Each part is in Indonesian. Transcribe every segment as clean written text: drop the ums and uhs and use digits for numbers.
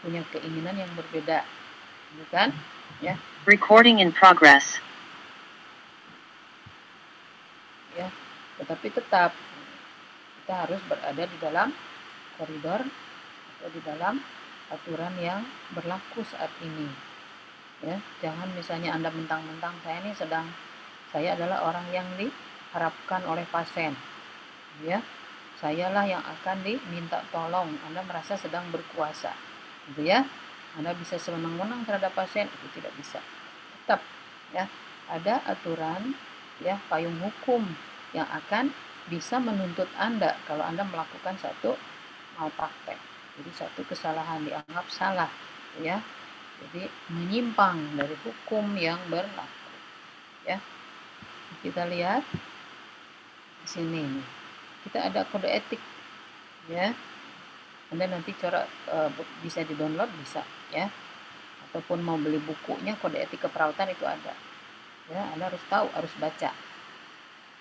punya keinginan yang berbeda, bukan? Ya. Recording in progress. Ya, tetapi tetap kita harus berada di dalam koridor atau di dalam aturan yang berlaku saat ini. Ya, jangan misalnya Anda mentang-mentang saya adalah orang yang diharapkan oleh pasien. Ya, sayalah yang akan diminta tolong. Anda merasa sedang berkuasa. Gitu ya. Anda bisa sewenang-wenang terhadap pasien, itu tidak bisa. Tetap ya, ada aturan ya, payung hukum yang akan bisa menuntut Anda kalau Anda melakukan satu malpraktek. Jadi satu kesalahan dianggap salah ya. Jadi menyimpang dari hukum yang berlaku ya. Kita lihat di sini nih. Kita ada kode etik ya. Anda nanti bisa di-download bisa ya. Ataupun mau beli bukunya kode etik keperawatan itu ada. Ya, Anda harus tahu, harus baca.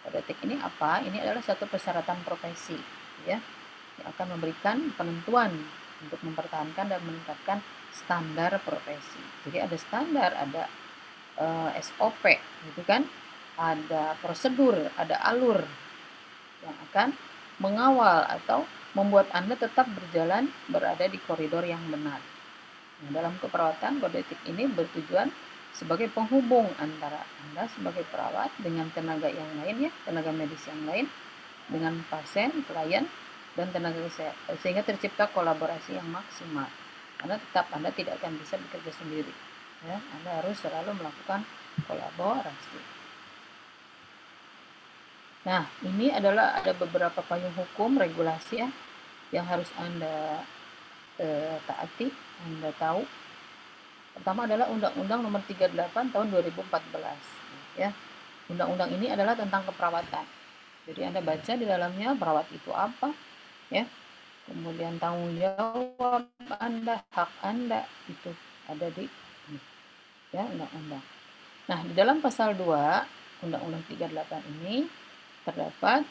Kode etik ini apa? Ini adalah satu persyaratan profesi ya, yang akan memberikan penentuan untuk mempertahankan dan meningkatkan standar profesi. Jadi ada standar, ada SOP gitu kan, ada prosedur, ada alur yang akan mengawal atau membuat Anda tetap berada di koridor yang benar. Nah, dalam keperawatan, kode etik ini bertujuan sebagai penghubung antara Anda sebagai perawat dengan tenaga yang lain ya, tenaga medis yang lain, dengan pasien, klien, dan tenaga kesehatan, sehingga tercipta kolaborasi yang maksimal. Karena tetap Anda tidak akan bisa bekerja sendiri. Ya, Anda harus selalu melakukan kolaborasi. Nah, ini adalah ada beberapa payung hukum, regulasi ya, yang harus Anda taati, Anda tahu. Pertama adalah Undang-Undang Nomor 38 Tahun 2014. Ya, undang-undang ini adalah tentang keperawatan. Jadi Anda baca di dalamnya perawat itu apa, ya. Kemudian tanggung jawab Anda, hak Anda itu ada di ya undang-undang. Nah, di dalam pasal 2 Undang-Undang 38 ini terdapat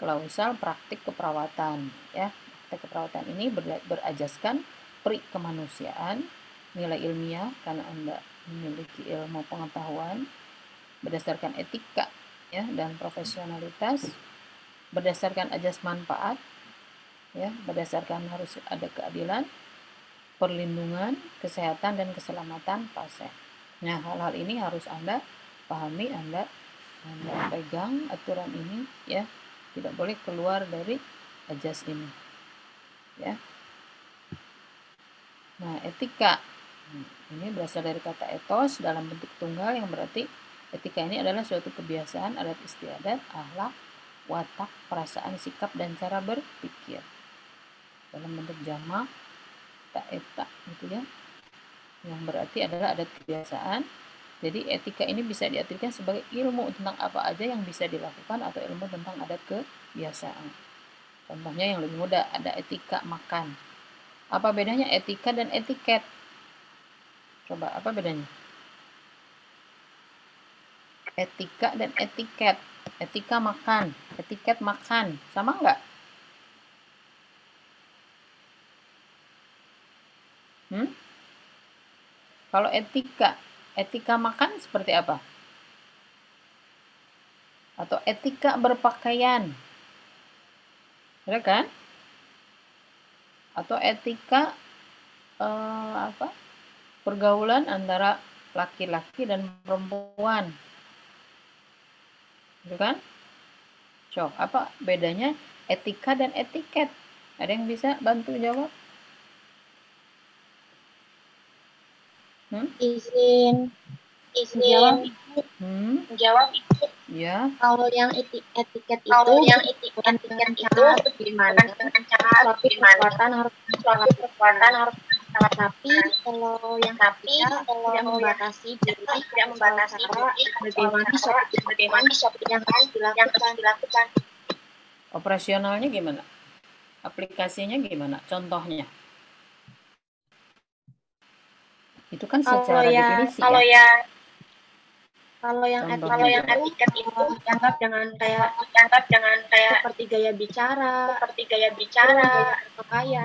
klausal praktik keperawatan ya. Praktik keperawatan ini berajaskan pri kemanusiaan, nilai ilmiah karena Anda memiliki ilmu pengetahuan, berdasarkan etika ya dan profesionalitas, berdasarkan ajas manfaat ya, berdasarkan harus ada keadilan, perlindungan, kesehatan dan keselamatan pasien. Nah, hal-hal ini harus Anda pahami, Anda pegang aturan ini ya. Tidak boleh keluar dari ajas ini. Ya. Nah, etika ini berasal dari kata etos dalam bentuk tunggal yang berarti etika ini adalah suatu kebiasaan, adat istiadat, akhlak, watak, perasaan, sikap dan cara berpikir. Dalam bentuk jamak eta gitu ya. Yang berarti adalah adat kebiasaan. Jadi etika ini bisa diartikan sebagai ilmu tentang apa aja yang bisa dilakukan atau ilmu tentang adat kebiasaan. Contohnya yang lebih mudah, ada etika makan. Apa bedanya etika dan etiket? Coba, apa bedanya? Etika dan etiket. Etika makan, etiket makan. Sama nggak? Kalau etika makan seperti apa? Atau etika berpakaian. Ya kan? Atau etika pergaulan antara laki-laki dan perempuan. Gitu kan? Coba, apa bedanya etika dan etiket? Ada yang bisa bantu jawab? Izin jawab itu. Ya. Kalau yang etiket itu gimana? Suatu perbuatan harus tapi kalau yang tidak membatasi diri bagaimana yang harus dilakukan. Operasionalnya gimana? Aplikasinya gimana? Contohnya? Itu kan secara definisi ya. Kalau yang etiket itu dianggap jangan kayak seperti gaya bicara, gaya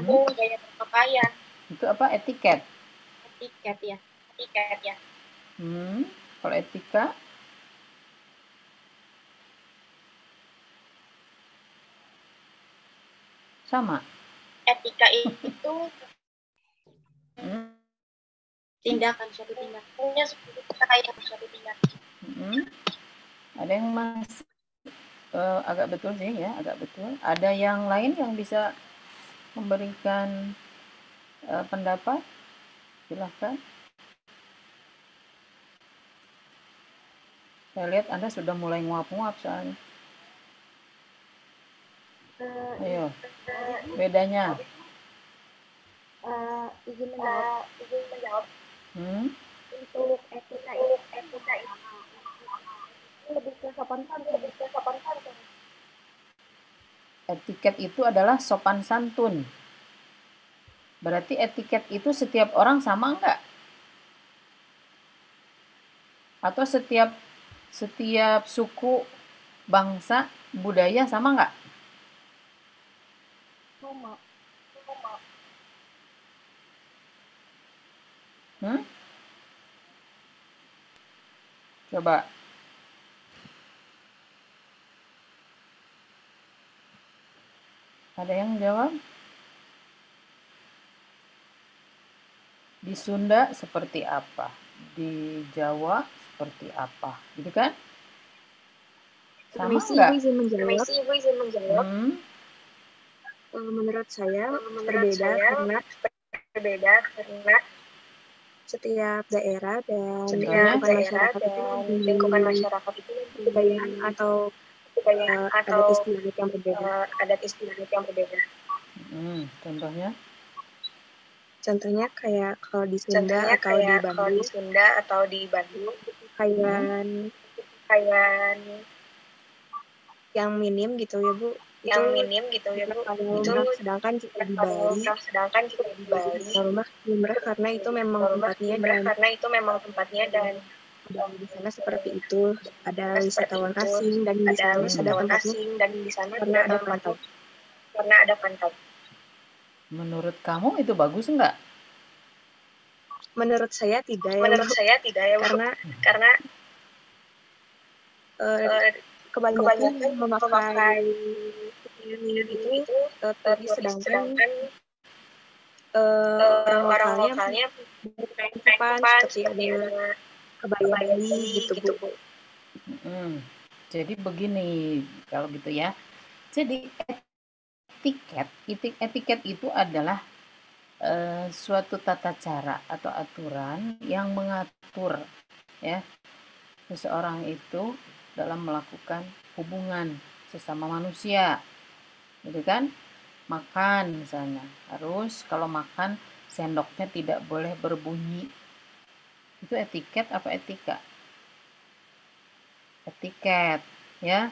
berpakaian. Itu apa? Etiket. Etiket ya. Kalau etika? Sama. Etika itu Tindakan, suatu tindakan. punya kayak suatu tindakan. Ada yang masih agak betul sih ya, agak betul. Ada yang lain yang bisa memberikan pendapat? Silahkan. Saya lihat Anda sudah mulai nguap-nguap soalnya. Ayo, bedanya. Izin menjawab. Untuk etika itu lebih ke sopan santun. Etiket itu adalah sopan santun. Berarti etiket itu setiap orang sama enggak? Atau setiap suku, bangsa, budaya sama enggak? Sama. Coba. Ada yang jawab? Di Sunda seperti apa? Di Jawa seperti apa? Gitu kan? Sama Permisi, enggak? Ibu izin menjawab. Menurut saya berbeda karena setiap daerah dan lingkungan masyarakat itu kebudayaan atau adat istiadat yang berbeda. Contohnya? Contohnya kayak kalau di Sunda atau di Bandung, pakaian yang minim gitu ya Bu, itu paling murah, sedangkan jika di Bali murah karena itu memang tempatnya dan di sana seperti itu, ada wisatawan asing dan di sana ada tempatnya karena ada pantau. Menurut kamu itu bagus enggak? Menurut saya tidak ya, Bu. Karena kebanyakan memakai itu tadi, sedangkan orang lokalnya berkehidupan seperti ada kebaya Bali gitu, Bu. Jadi begini, kalau gitu ya. Jadi etiket itu adalah suatu tata cara atau aturan yang mengatur ya seseorang itu dalam melakukan hubungan sesama manusia, gitu kan? Makan misalnya, harus kalau makan sendoknya tidak boleh berbunyi. Itu etiket apa etika? Etiket, ya.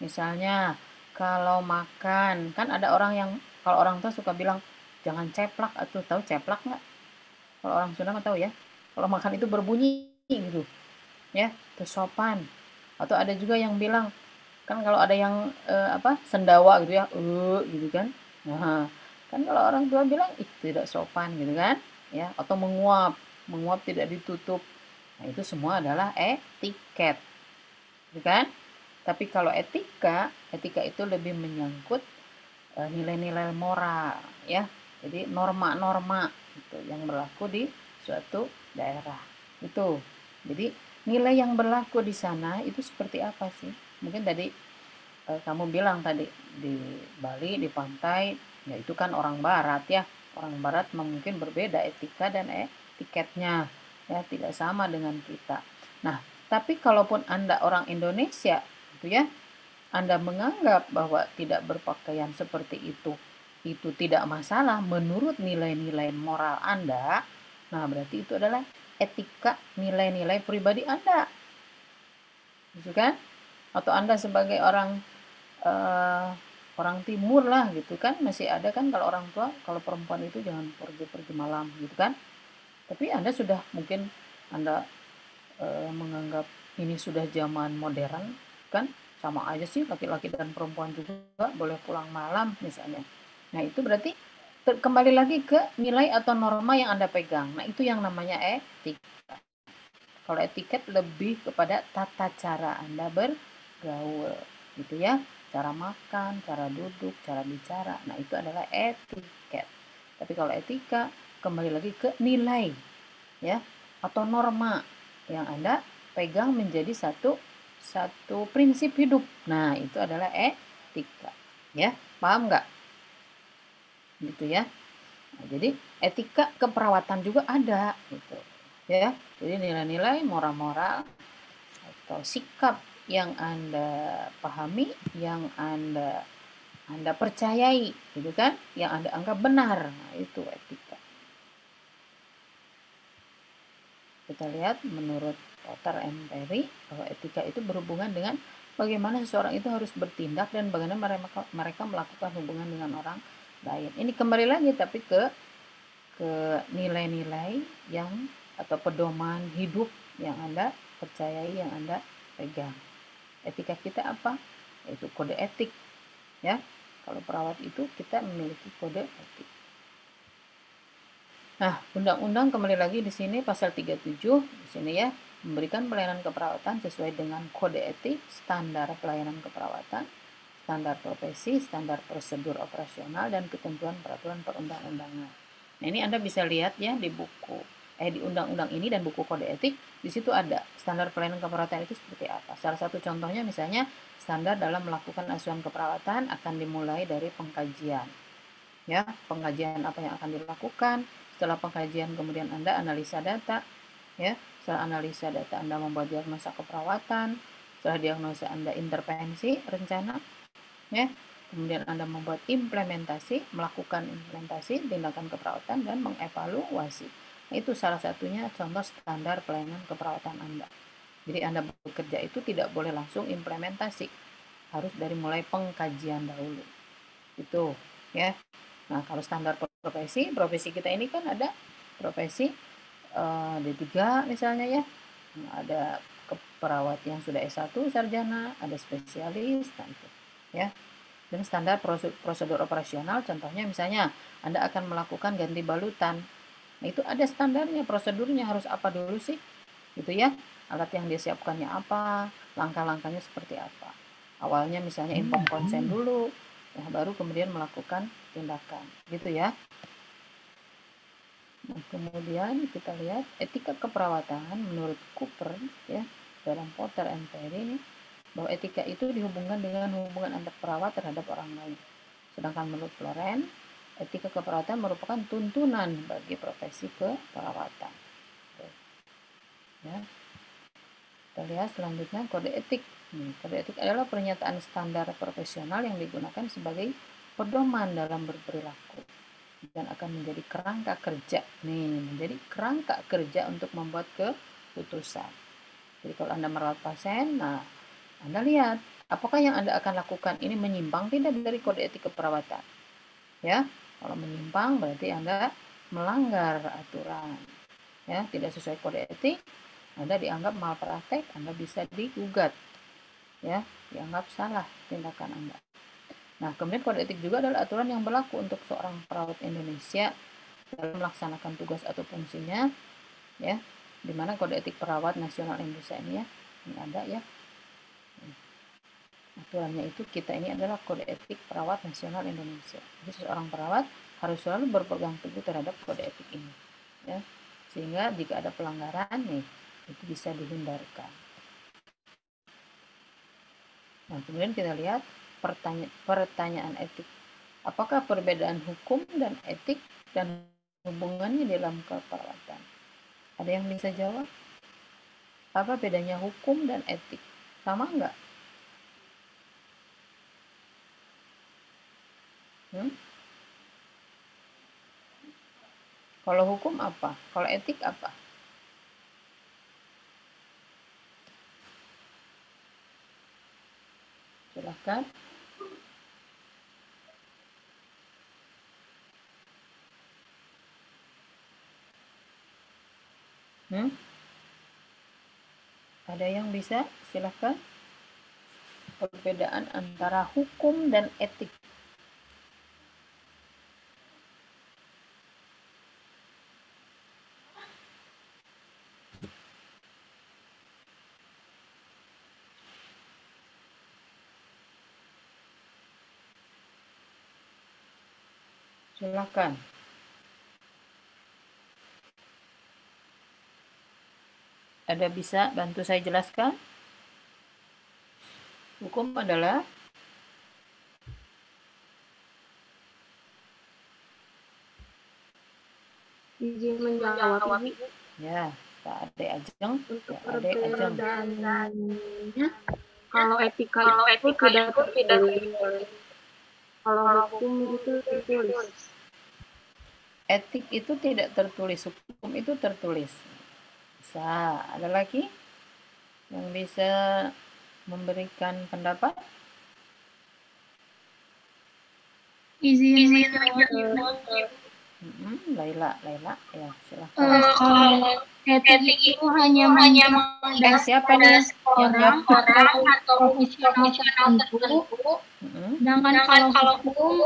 Misalnya kalau makan, kan ada orang yang kalau orang tua suka bilang jangan ceplak, atau tahu ceplak nggak? Kalau orang Sunda mah tahu ya. Kalau makan itu berbunyi gitu, ya, itu sopan. Atau ada juga yang bilang kan kalau ada yang sendawa gitu ya, gitu kan. Nah, kan kalau orang tua bilang ih tidak sopan gitu kan, ya, atau menguap tidak ditutup. Nah, itu semua adalah etiket, gitu kan? Tapi kalau etika itu lebih menyangkut nilai-nilai moral, ya. Jadi norma-norma gitu yang berlaku di suatu daerah. Itu. Jadi nilai yang berlaku di sana itu seperti apa sih? Mungkin tadi kamu bilang tadi di Bali, di pantai, ya itu kan orang barat ya. Orang barat mungkin berbeda etika dan etiketnya, ya tidak sama dengan kita. Nah, tapi kalaupun Anda orang Indonesia gitu ya, Anda menganggap bahwa tidak berpakaian seperti itu tidak masalah menurut nilai-nilai moral Anda, nah berarti itu adalah etika nilai-nilai pribadi Anda, gitu kan? Atau Anda sebagai orang timur lah gitu kan, masih ada kan kalau orang tua kalau perempuan itu jangan pergi-pergi malam gitu kan. Tapi Anda sudah mungkin Anda menganggap ini sudah zaman modern kan, sama aja sih laki-laki dan perempuan juga boleh pulang malam misalnya. Nah itu berarti kembali lagi ke nilai atau norma yang Anda pegang. Nah, itu yang namanya etika. Kalau etiket lebih kepada tata cara Anda bergaul, gitu ya. Cara makan, cara duduk, cara bicara. Nah, itu adalah etiket. Tapi kalau etika kembali lagi ke nilai, ya, atau norma yang Anda pegang menjadi satu prinsip hidup. Nah, itu adalah etika. Ya, paham nggak? Gitu ya. Nah, jadi etika keperawatan juga ada gitu. Ya. Jadi nilai-nilai moral-moral atau sikap yang Anda pahami, yang Anda percayai, gitu kan? Yang Anda anggap benar. Nah, itu etika. Kita lihat menurut Potter and Perry bahwa etika itu berhubungan dengan bagaimana seseorang itu harus bertindak dan bagaimana mereka melakukan hubungan dengan orang lain. Ini kembali lagi tapi ke nilai-nilai yang atau pedoman hidup yang Anda percayai, yang Anda pegang. Etika kita apa? Yaitu kode etik, ya. Kalau perawat itu kita memiliki kode etik. Nah, undang-undang kembali lagi di sini pasal 37 di sini ya, memberikan pelayanan keperawatan sesuai dengan kode etik, standar pelayanan keperawatan, standar profesi, standar prosedur operasional dan ketentuan peraturan perundang-undangan. Nah, ini Anda bisa lihat ya di buku di undang-undang ini dan buku kode etik, di situ ada standar pelayanan keperawatan itu seperti apa. Salah satu contohnya misalnya standar dalam melakukan asuhan keperawatan akan dimulai dari pengkajian. Ya, pengkajian apa yang akan dilakukan, setelah pengkajian kemudian Anda analisa data, ya. Setelah analisa data Anda membuat diagnosa keperawatan, setelah diagnosa Anda intervensi rencana, ya. Kemudian Anda membuat implementasi, melakukan implementasi tindakan keperawatan dan mengevaluasi. Nah, itu salah satunya contoh standar pelayanan keperawatan Anda. Jadi Anda bekerja itu tidak boleh langsung implementasi, harus dari mulai pengkajian dahulu. Itu, ya. Nah, kalau standar profesi kita ini kan ada profesi D3 misalnya ya. Ada perawat yang sudah S1 sarjana, ada spesialis, nah itu, ya. Dan standar prosedur operasional contohnya misalnya Anda akan melakukan ganti balutan. Nah, itu ada standarnya, prosedurnya harus apa dulu sih? Gitu ya. Alat yang disiapkannya apa, langkah-langkahnya seperti apa. Awalnya misalnya inform konsen dulu, ya, baru kemudian melakukan tindakan. Gitu ya. Nah, kemudian kita lihat etika keperawatan menurut Cooper ya dalam Potter and Perry ini, bahwa etika itu dihubungkan dengan hubungan antar perawat terhadap orang lain. Sedangkan menurut Loren, etika keperawatan merupakan tuntunan bagi profesi keperawatan. Ya. Kita lihat selanjutnya kode etik. Kode etik adalah pernyataan standar profesional yang digunakan sebagai pedoman dalam berperilaku dan akan menjadi kerangka kerja. Menjadi kerangka kerja untuk membuat keputusan. Jadi kalau Anda merawat pasien, nah Anda lihat apakah yang Anda akan lakukan ini menyimpang tidak dari kode etik keperawatan. Ya, kalau menyimpang berarti Anda melanggar aturan. Ya, tidak sesuai kode etik, Anda dianggap malpraktek, Anda bisa digugat. Ya, dianggap salah tindakan Anda. Nah, kemudian kode etik juga adalah aturan yang berlaku untuk seorang perawat Indonesia dalam melaksanakan tugas atau fungsinya, ya, di mana kode etik perawat nasional Indonesia ini ya, ini ada ya. Aturannya itu kita ini adalah kode etik perawat nasional Indonesia. Jadi seorang perawat harus selalu berpegang teguh terhadap kode etik ini, ya, sehingga jika ada pelanggaran nih itu bisa dihindarkan. Nah, kemudian kita lihat pertanyaan etik. Apakah perbedaan hukum dan etik dan hubungannya dalam keperawatan? Ada yang bisa jawab? Apa bedanya hukum dan etik? Sama enggak? Kalau hukum apa? Kalau etik apa? Silahkan. Ada yang bisa? Silahkan. Perbedaan antara hukum dan etik. Silakan. Ada bisa bantu saya jelaskan? Hukum adalah Izin menjawab, Ibu. ya, Pak Ade Ajeng. Untuk Ya, Ade Ajeng. perbedaannya, kalau etika itu tidak tertulis. Kalau hukum itu tertulis. Etik itu tidak tertulis, hukum itu tertulis. Bisa. Ada lagi yang bisa memberikan pendapat? Izin menjawab. Laila, ya silahkan. Kalau etik itu hanya mengenai siapa nih yang jawab? orang atau profesional tertentu. Sedangkan kalau hukum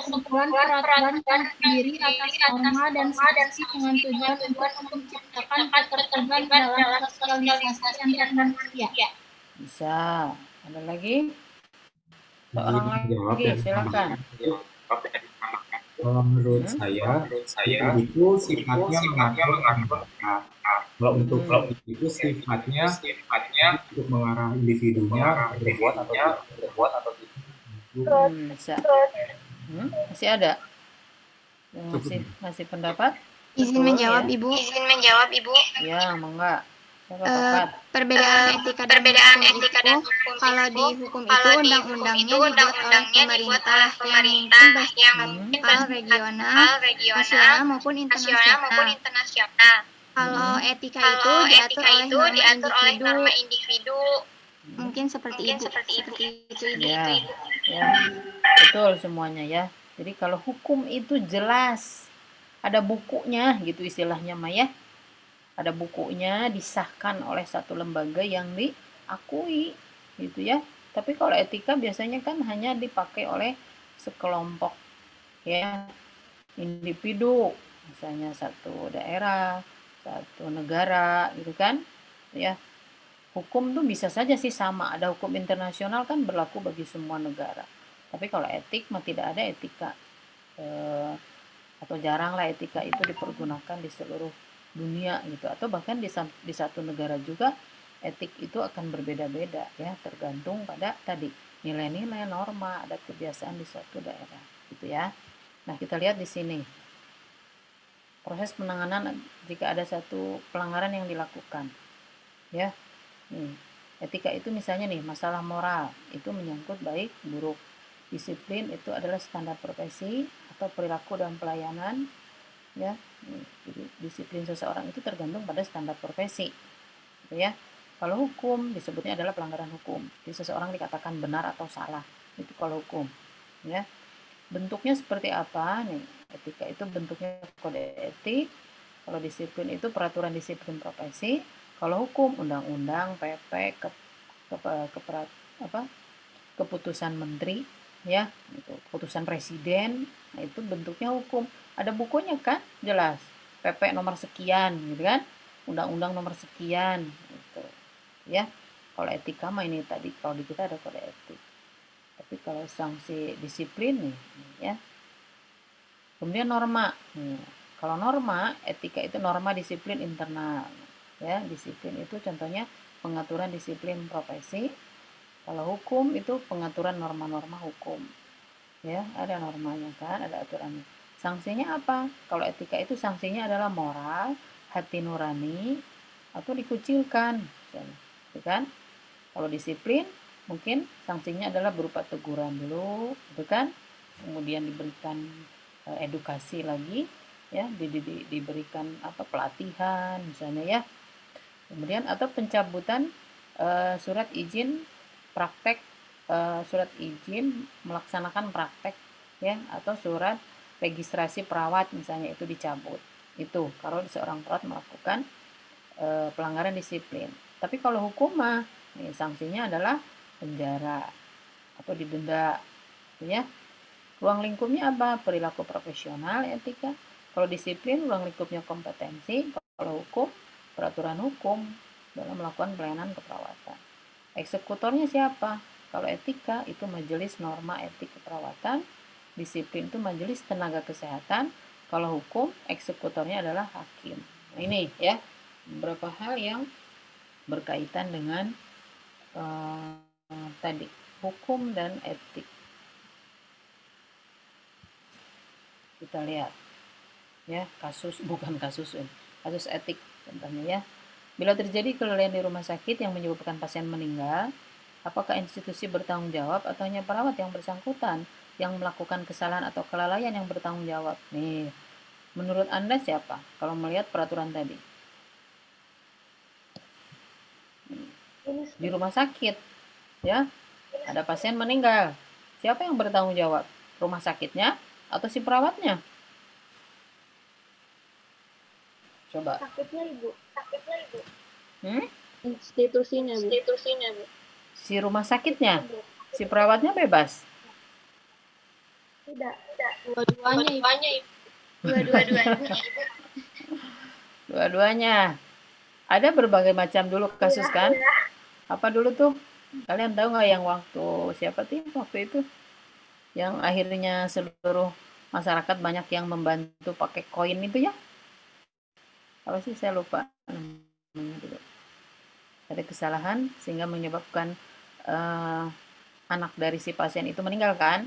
sekumpulan peraturan yang terdiri atas norma dan sanksi dengan tujuan untuk menciptakan ketertiban dalam sosialisasi antar manusia. Bisa. Ada lagi? Seorang lagi, silakan. Kalau menurut saya itu sifatnya mengatur anggota. Kalau untuk itu sifatnya untuk mengarah individunya berbuat atau tidak. Bisa. Masih ada yang masih pendapat? Izin menjawab, Ibu. Ya, mangga. Perbedaan etika dan hukum kalau di hukum itu undang-undangnya dibuat oleh pemerintah yang mungkin regional, nasional maupun internasional. Kalau etika itu diatur oleh norma individu. Mungkin seperti itu. Ya, betul semuanya ya. Jadi kalau hukum itu jelas, ada bukunya gitu istilahnya Maya. Ada bukunya, disahkan oleh satu lembaga yang diakui gitu ya. Tapi kalau etika biasanya kan hanya dipakai oleh sekelompok ya individu, misalnya satu daerah, satu negara gitu kan ya. Hukum tuh bisa saja sih sama, ada hukum internasional kan berlaku bagi semua negara. Tapi kalau etik mah tidak ada etika atau jarang lah etika itu dipergunakan di seluruh dunia gitu, atau bahkan di satu negara juga etik itu akan berbeda-beda ya, tergantung pada tadi nilai-nilai, norma, adat kebiasaan di suatu daerah gitu ya. Nah, kita lihat di sini proses penanganan jika ada satu pelanggaran yang dilakukan ya. Etika itu misalnya nih, masalah moral itu menyangkut baik buruk. Disiplin itu adalah standar profesi atau perilaku dan pelayanan ya. Jadi disiplin seseorang itu tergantung pada standar profesi gitu ya. Kalau hukum disebutnya adalah pelanggaran hukum, jadi seseorang dikatakan benar atau salah, itu kalau hukum ya. Bentuknya seperti apa nih? Etika itu bentuknya kode etik, kalau disiplin itu peraturan disiplin profesi, kalau hukum undang-undang, PP, keputusan menteri ya, itu keputusan presiden. Nah, itu bentuknya hukum. Ada bukunya kan, jelas. PP nomor sekian gitu kan, undang-undang nomor sekian gitu ya. Kalau etika mah ini tadi, kalau di kita ada kode etik. Tapi kalau sanksi disiplin nih ya. Kemudian norma. Kalau norma etika itu norma disiplin internal ya. Disiplin itu contohnya pengaturan disiplin profesi. Kalau hukum itu pengaturan norma-norma hukum ya, ada normanya kan, ada aturannya. Sanksinya apa? Kalau etika itu sanksinya adalah moral, hati nurani, atau dikucilkan misalnya, gitu kan. Kalau disiplin mungkin sanksinya adalah berupa teguran dulu gitu kan, kemudian diberikan edukasi lagi ya, diberikan pelatihan misalnya ya, kemudian atau pencabutan surat izin praktek, surat izin melaksanakan praktek ya, atau surat registrasi perawat misalnya itu dicabut. Itu kalau seorang perawat melakukan pelanggaran disiplin. Tapi kalau hukum mah sanksinya adalah penjara atau didenda ya. Ruang lingkupnya apa? Perilaku profesional, etika. Kalau disiplin ruang lingkupnya kompetensi. Kalau hukum, peraturan hukum dalam melakukan pelayanan keperawatan. Eksekutornya siapa? Kalau etika itu majelis norma etik keperawatan. disiplin itu majelis tenaga kesehatan, kalau hukum eksekutornya adalah hakim. Nah, ini ya beberapa hal yang berkaitan dengan tadi hukum dan etik. Kita lihat ya, kasus etik contohnya ya. Bila terjadi kelalaian di rumah sakit yang menyebabkan pasien meninggal, apakah institusi bertanggung jawab atau hanya perawat yang bersangkutan yang melakukan kesalahan atau kelalaian yang bertanggung jawab? Nih, menurut Anda siapa kalau melihat peraturan tadi? Di rumah sakit ya, ada pasien meninggal. Siapa yang bertanggung jawab? Rumah sakitnya atau si perawatnya? Coba. Sakitnya Ibu. Institusinya, Bu. Si rumah sakitnya, si perawatnya bebas. Tidak. Dua-duanya. Ada berbagai macam dulu kasus kan? Apa dulu tuh? Kalian tahu nggak yang waktu siapa sih waktu itu? Yang akhirnya seluruh masyarakat banyak yang membantu pakai koin itu ya? Apa sih, saya lupa namanya dulu. Ada kesalahan sehingga menyebabkan anak dari si pasien itu meninggal kan?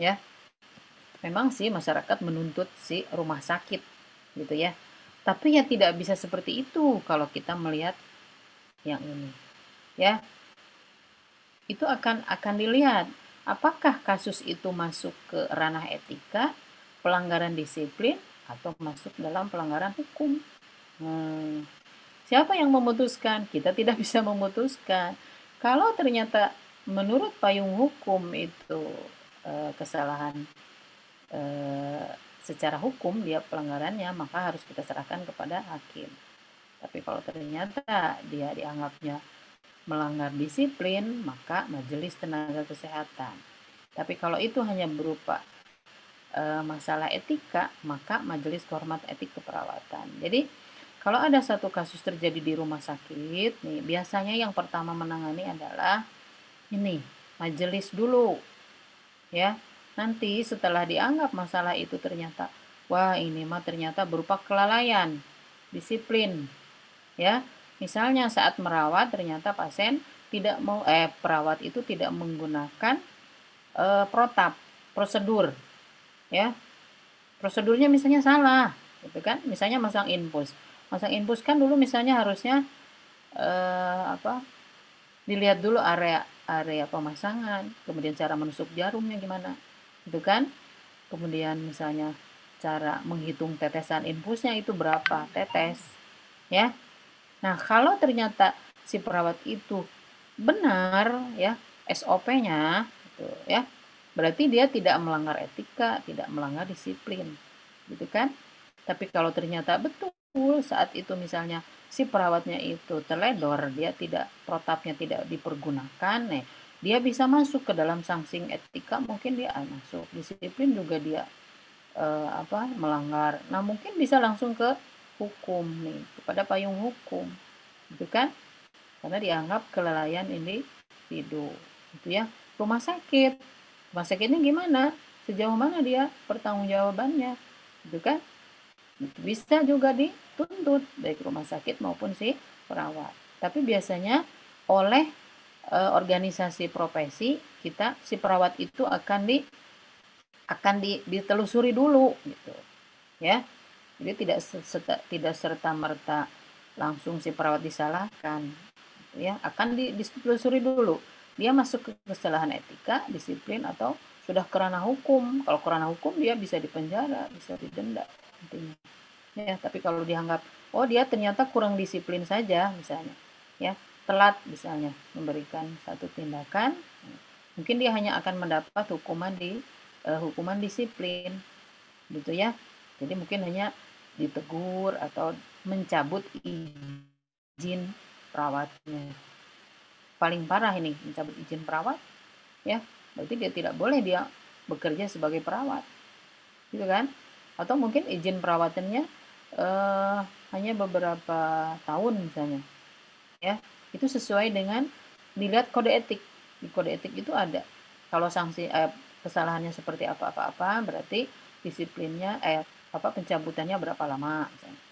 Ya. Memang sih masyarakat menuntut si rumah sakit gitu ya. Tapi ya tidak bisa seperti itu kalau kita melihat yang ini. Ya. Itu akan dilihat apakah kasus itu masuk ke ranah etika, pelanggaran disiplin, atau masuk dalam pelanggaran hukum. Siapa yang memutuskan? Kita tidak bisa memutuskan. Kalau ternyata menurut payung hukum itu kesalahan secara hukum dia pelanggarannya, maka harus kita serahkan kepada hakim. Tapi kalau ternyata dia dianggapnya melanggar disiplin, maka majelis tenaga kesehatan. Tapi kalau itu hanya berupa masalah etika, maka majelis kehormatan etik keperawatan. Jadi kalau ada satu kasus terjadi di rumah sakit, nih biasanya yang pertama menangani adalah ini majelis dulu, ya. Nanti setelah dianggap masalah itu ternyata, wah ini mah ternyata berupa kelalaian disiplin, ya. Misalnya saat merawat ternyata pasien tidak mau perawat itu tidak menggunakan protap, prosedur, ya. Prosedurnya misalnya salah, gitu kan? Misalnya masang infus kan dulu misalnya harusnya dilihat dulu area pemasangan, kemudian cara menusuk jarumnya gimana, gitu kan? Kemudian misalnya cara menghitung tetesan infusnya itu berapa tetes, ya. Nah, kalau ternyata si perawat itu benar ya SOP-nya gitu ya, berarti dia tidak melanggar etika, tidak melanggar disiplin, gitu kan? Tapi kalau ternyata betul saat itu misalnya si perawatnya itu teledor, dia tidak protapnya tidak dipergunakan, dia bisa masuk ke dalam sanksi etika, mungkin dia masuk disiplin juga dia melanggar. Nah, mungkin bisa langsung ke hukum nih, kepada payung hukum, gitu kan? Karena dianggap kelalaian individu, gitu ya. Rumah sakitnya gimana? Sejauh mana dia pertanggungjawabannya, gitu kan? Bisa juga dituntut baik rumah sakit maupun si perawat. Tapi biasanya oleh organisasi profesi kita si perawat itu akan ditelusuri dulu gitu ya. Jadi tidak serta-merta langsung si perawat disalahkan gitu ya, akan ditelusuri dulu dia masuk ke kesalahan etika, disiplin, atau sudah ke ranah hukum. Kalau ke ranah hukum dia bisa dipenjara, bisa didenda intinya ya. Tapi kalau dianggap dia ternyata kurang disiplin saja misalnya ya, telat misalnya memberikan satu tindakan, mungkin dia hanya akan mendapat hukuman disiplin gitu ya. Jadi mungkin hanya ditegur atau mencabut izin perawatnya. Paling parah ini mencabut izin perawat ya, berarti dia tidak boleh dia bekerja sebagai perawat gitu kan. Atau mungkin izin perawatannya hanya beberapa tahun misalnya ya, itu sesuai dengan dilihat kode etik. Di kode etik itu ada kalau sanksi kesalahannya seperti apa-apa, berarti disiplinnya pencabutannya berapa lama misalnya.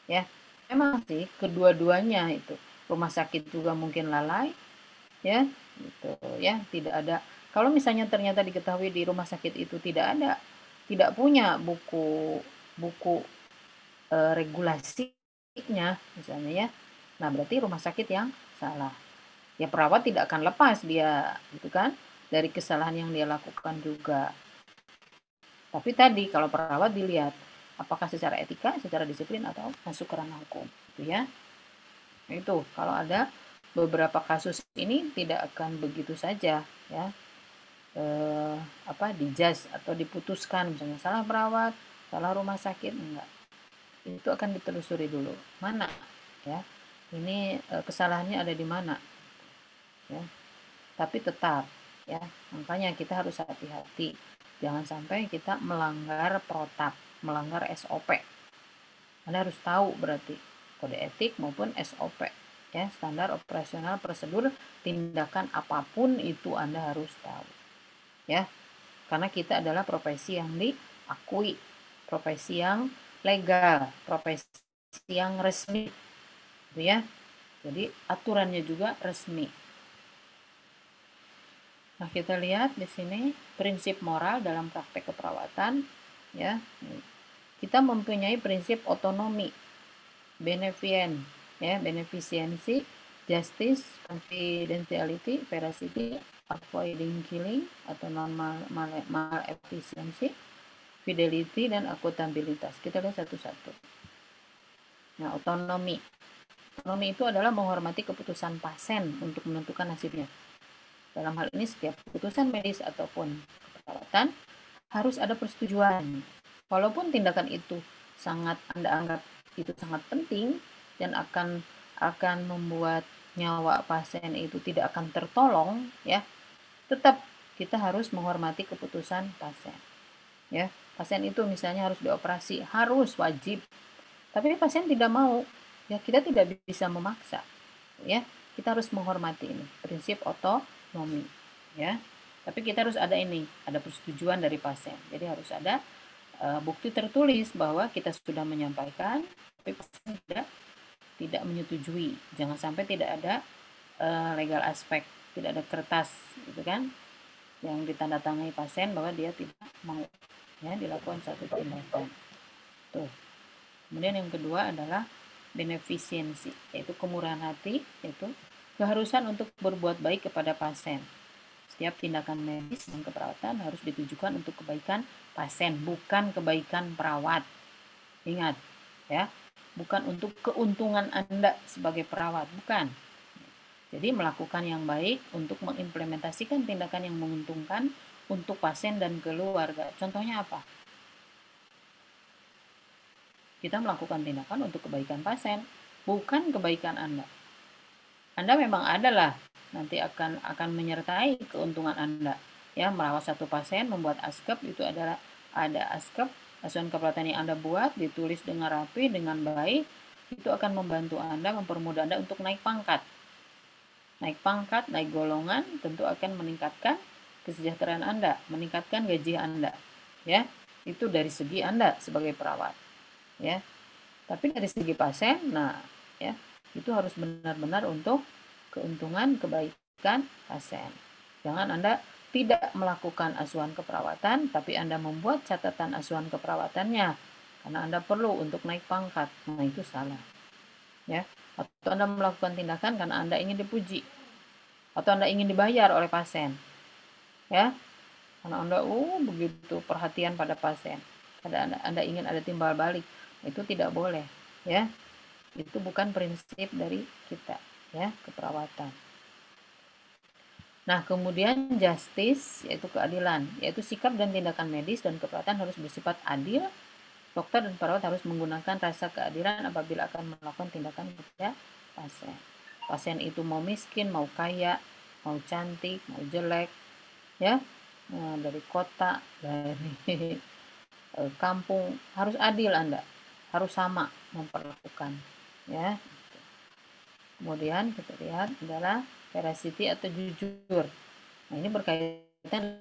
Ya, memang sih kedua-duanya itu. Rumah sakit juga mungkin lalai, ya, gitu ya, tidak ada. Kalau misalnya ternyata diketahui di rumah sakit itu tidak punya buku regulasinya misalnya ya. Nah, berarti rumah sakit yang salah. Ya perawat tidak akan lepas dia gitu kan dari kesalahan yang dia lakukan juga. Tapi tadi kalau perawat dilihat apakah secara etika, secara disiplin atau masuk ke ranah hukum, gitu ya. Nah, itu kalau ada beberapa kasus ini tidak akan begitu saja ya dijudge atau diputuskan misalnya salah perawat, salah rumah sakit, enggak. Itu akan ditelusuri dulu mana ya ini kesalahannya ada di mana ya. Tapi tetap ya, makanya kita harus hati-hati jangan sampai kita melanggar protap, melanggar SOP. Anda harus tahu berarti kode etik maupun SOP ya, standar operasional prosedur tindakan apapun itu Anda harus tahu ya, karena kita adalah profesi yang diakui, profesi yang legal, profesi yang resmi gitu ya, jadi aturannya juga resmi. Nah, kita lihat di sini prinsip moral dalam praktek keperawatan ya. Kita mempunyai prinsip otonomi, beneficiency, justice, confidentiality, veracity, avoiding killing atau non-malefficiency, fidelity, dan akuntabilitas. Kita lihat satu-satu. Nah, otonomi. Otonomi itu adalah menghormati keputusan pasien untuk menentukan nasibnya. Dalam hal ini setiap keputusan medis ataupun perawatan harus ada persetujuan. Walaupun tindakan itu Anda anggap itu sangat penting dan akan membuat nyawa pasien itu tidak akan tertolong ya, tetap kita harus menghormati keputusan pasien. Ya, pasien itu misalnya harus dioperasi, harus wajib. Tapi pasien tidak mau, ya kita tidak bisa memaksa. Ya, kita harus menghormati ini, prinsip otonomi ya. Tapi kita harus ada persetujuan dari pasien. Jadi harus ada bukti tertulis bahwa kita sudah menyampaikan, tapi pasien tidak menyetujui. Jangan sampai tidak ada legal aspek, tidak ada kertas gitu kan, yang ditandatangani pasien bahwa dia tidak mau ya dilakukan satu tindakan. Tuh. Kemudian yang kedua adalah beneficiency, yaitu kemurahan hati, yaitu keharusan untuk berbuat baik kepada pasien. Setiap tindakan medis dan keperawatan harus ditujukan untuk kebaikan pasien, bukan kebaikan perawat. Ingat, ya, bukan untuk keuntungan Anda sebagai perawat, bukan. Jadi melakukan yang baik untuk mengimplementasikan tindakan yang menguntungkan untuk pasien dan keluarga. Contohnya apa? Kita melakukan tindakan untuk kebaikan pasien, bukan kebaikan Anda. Anda memang adalah nanti akan menyertai keuntungan Anda. Ya, merawat satu pasien, membuat askep, itu adalah ada askep, asuhan keperawatan yang Anda buat, ditulis dengan rapi, dengan baik, itu akan membantu Anda, mempermudah Anda untuk naik pangkat. Naik pangkat, naik golongan, tentu akan meningkatkan kesejahteraan Anda, meningkatkan gaji Anda. Ya, itu dari segi Anda sebagai perawat. Ya, tapi dari segi pasien, nah ya itu harus benar-benar untuk keuntungan kebaikan pasien. Jangan Anda tidak melakukan asuhan keperawatan, tapi Anda membuat catatan asuhan keperawatannya karena Anda perlu untuk naik pangkat. Nah, itu salah. Ya, atau Anda melakukan tindakan karena Anda ingin dipuji atau Anda ingin dibayar oleh pasien. Ya, karena Anda begitu perhatian pada pasien. Anda ingin ada timbal balik. Itu tidak boleh ya, itu bukan prinsip dari kita ya, keperawatan. Nah, kemudian justice, yaitu keadilan, yaitu sikap dan tindakan medis dan keperawatan harus bersifat adil. Dokter dan perawat harus menggunakan rasa keadilan apabila akan melakukan tindakan kepada pasien. Pasien itu mau miskin, mau kaya, mau cantik, mau jelek ya, dari kota, dari kampung, harus adil Anda, harus sama memperlakukan ya. Kemudian kita lihat adalah veracity atau jujur. Nah, ini berkaitan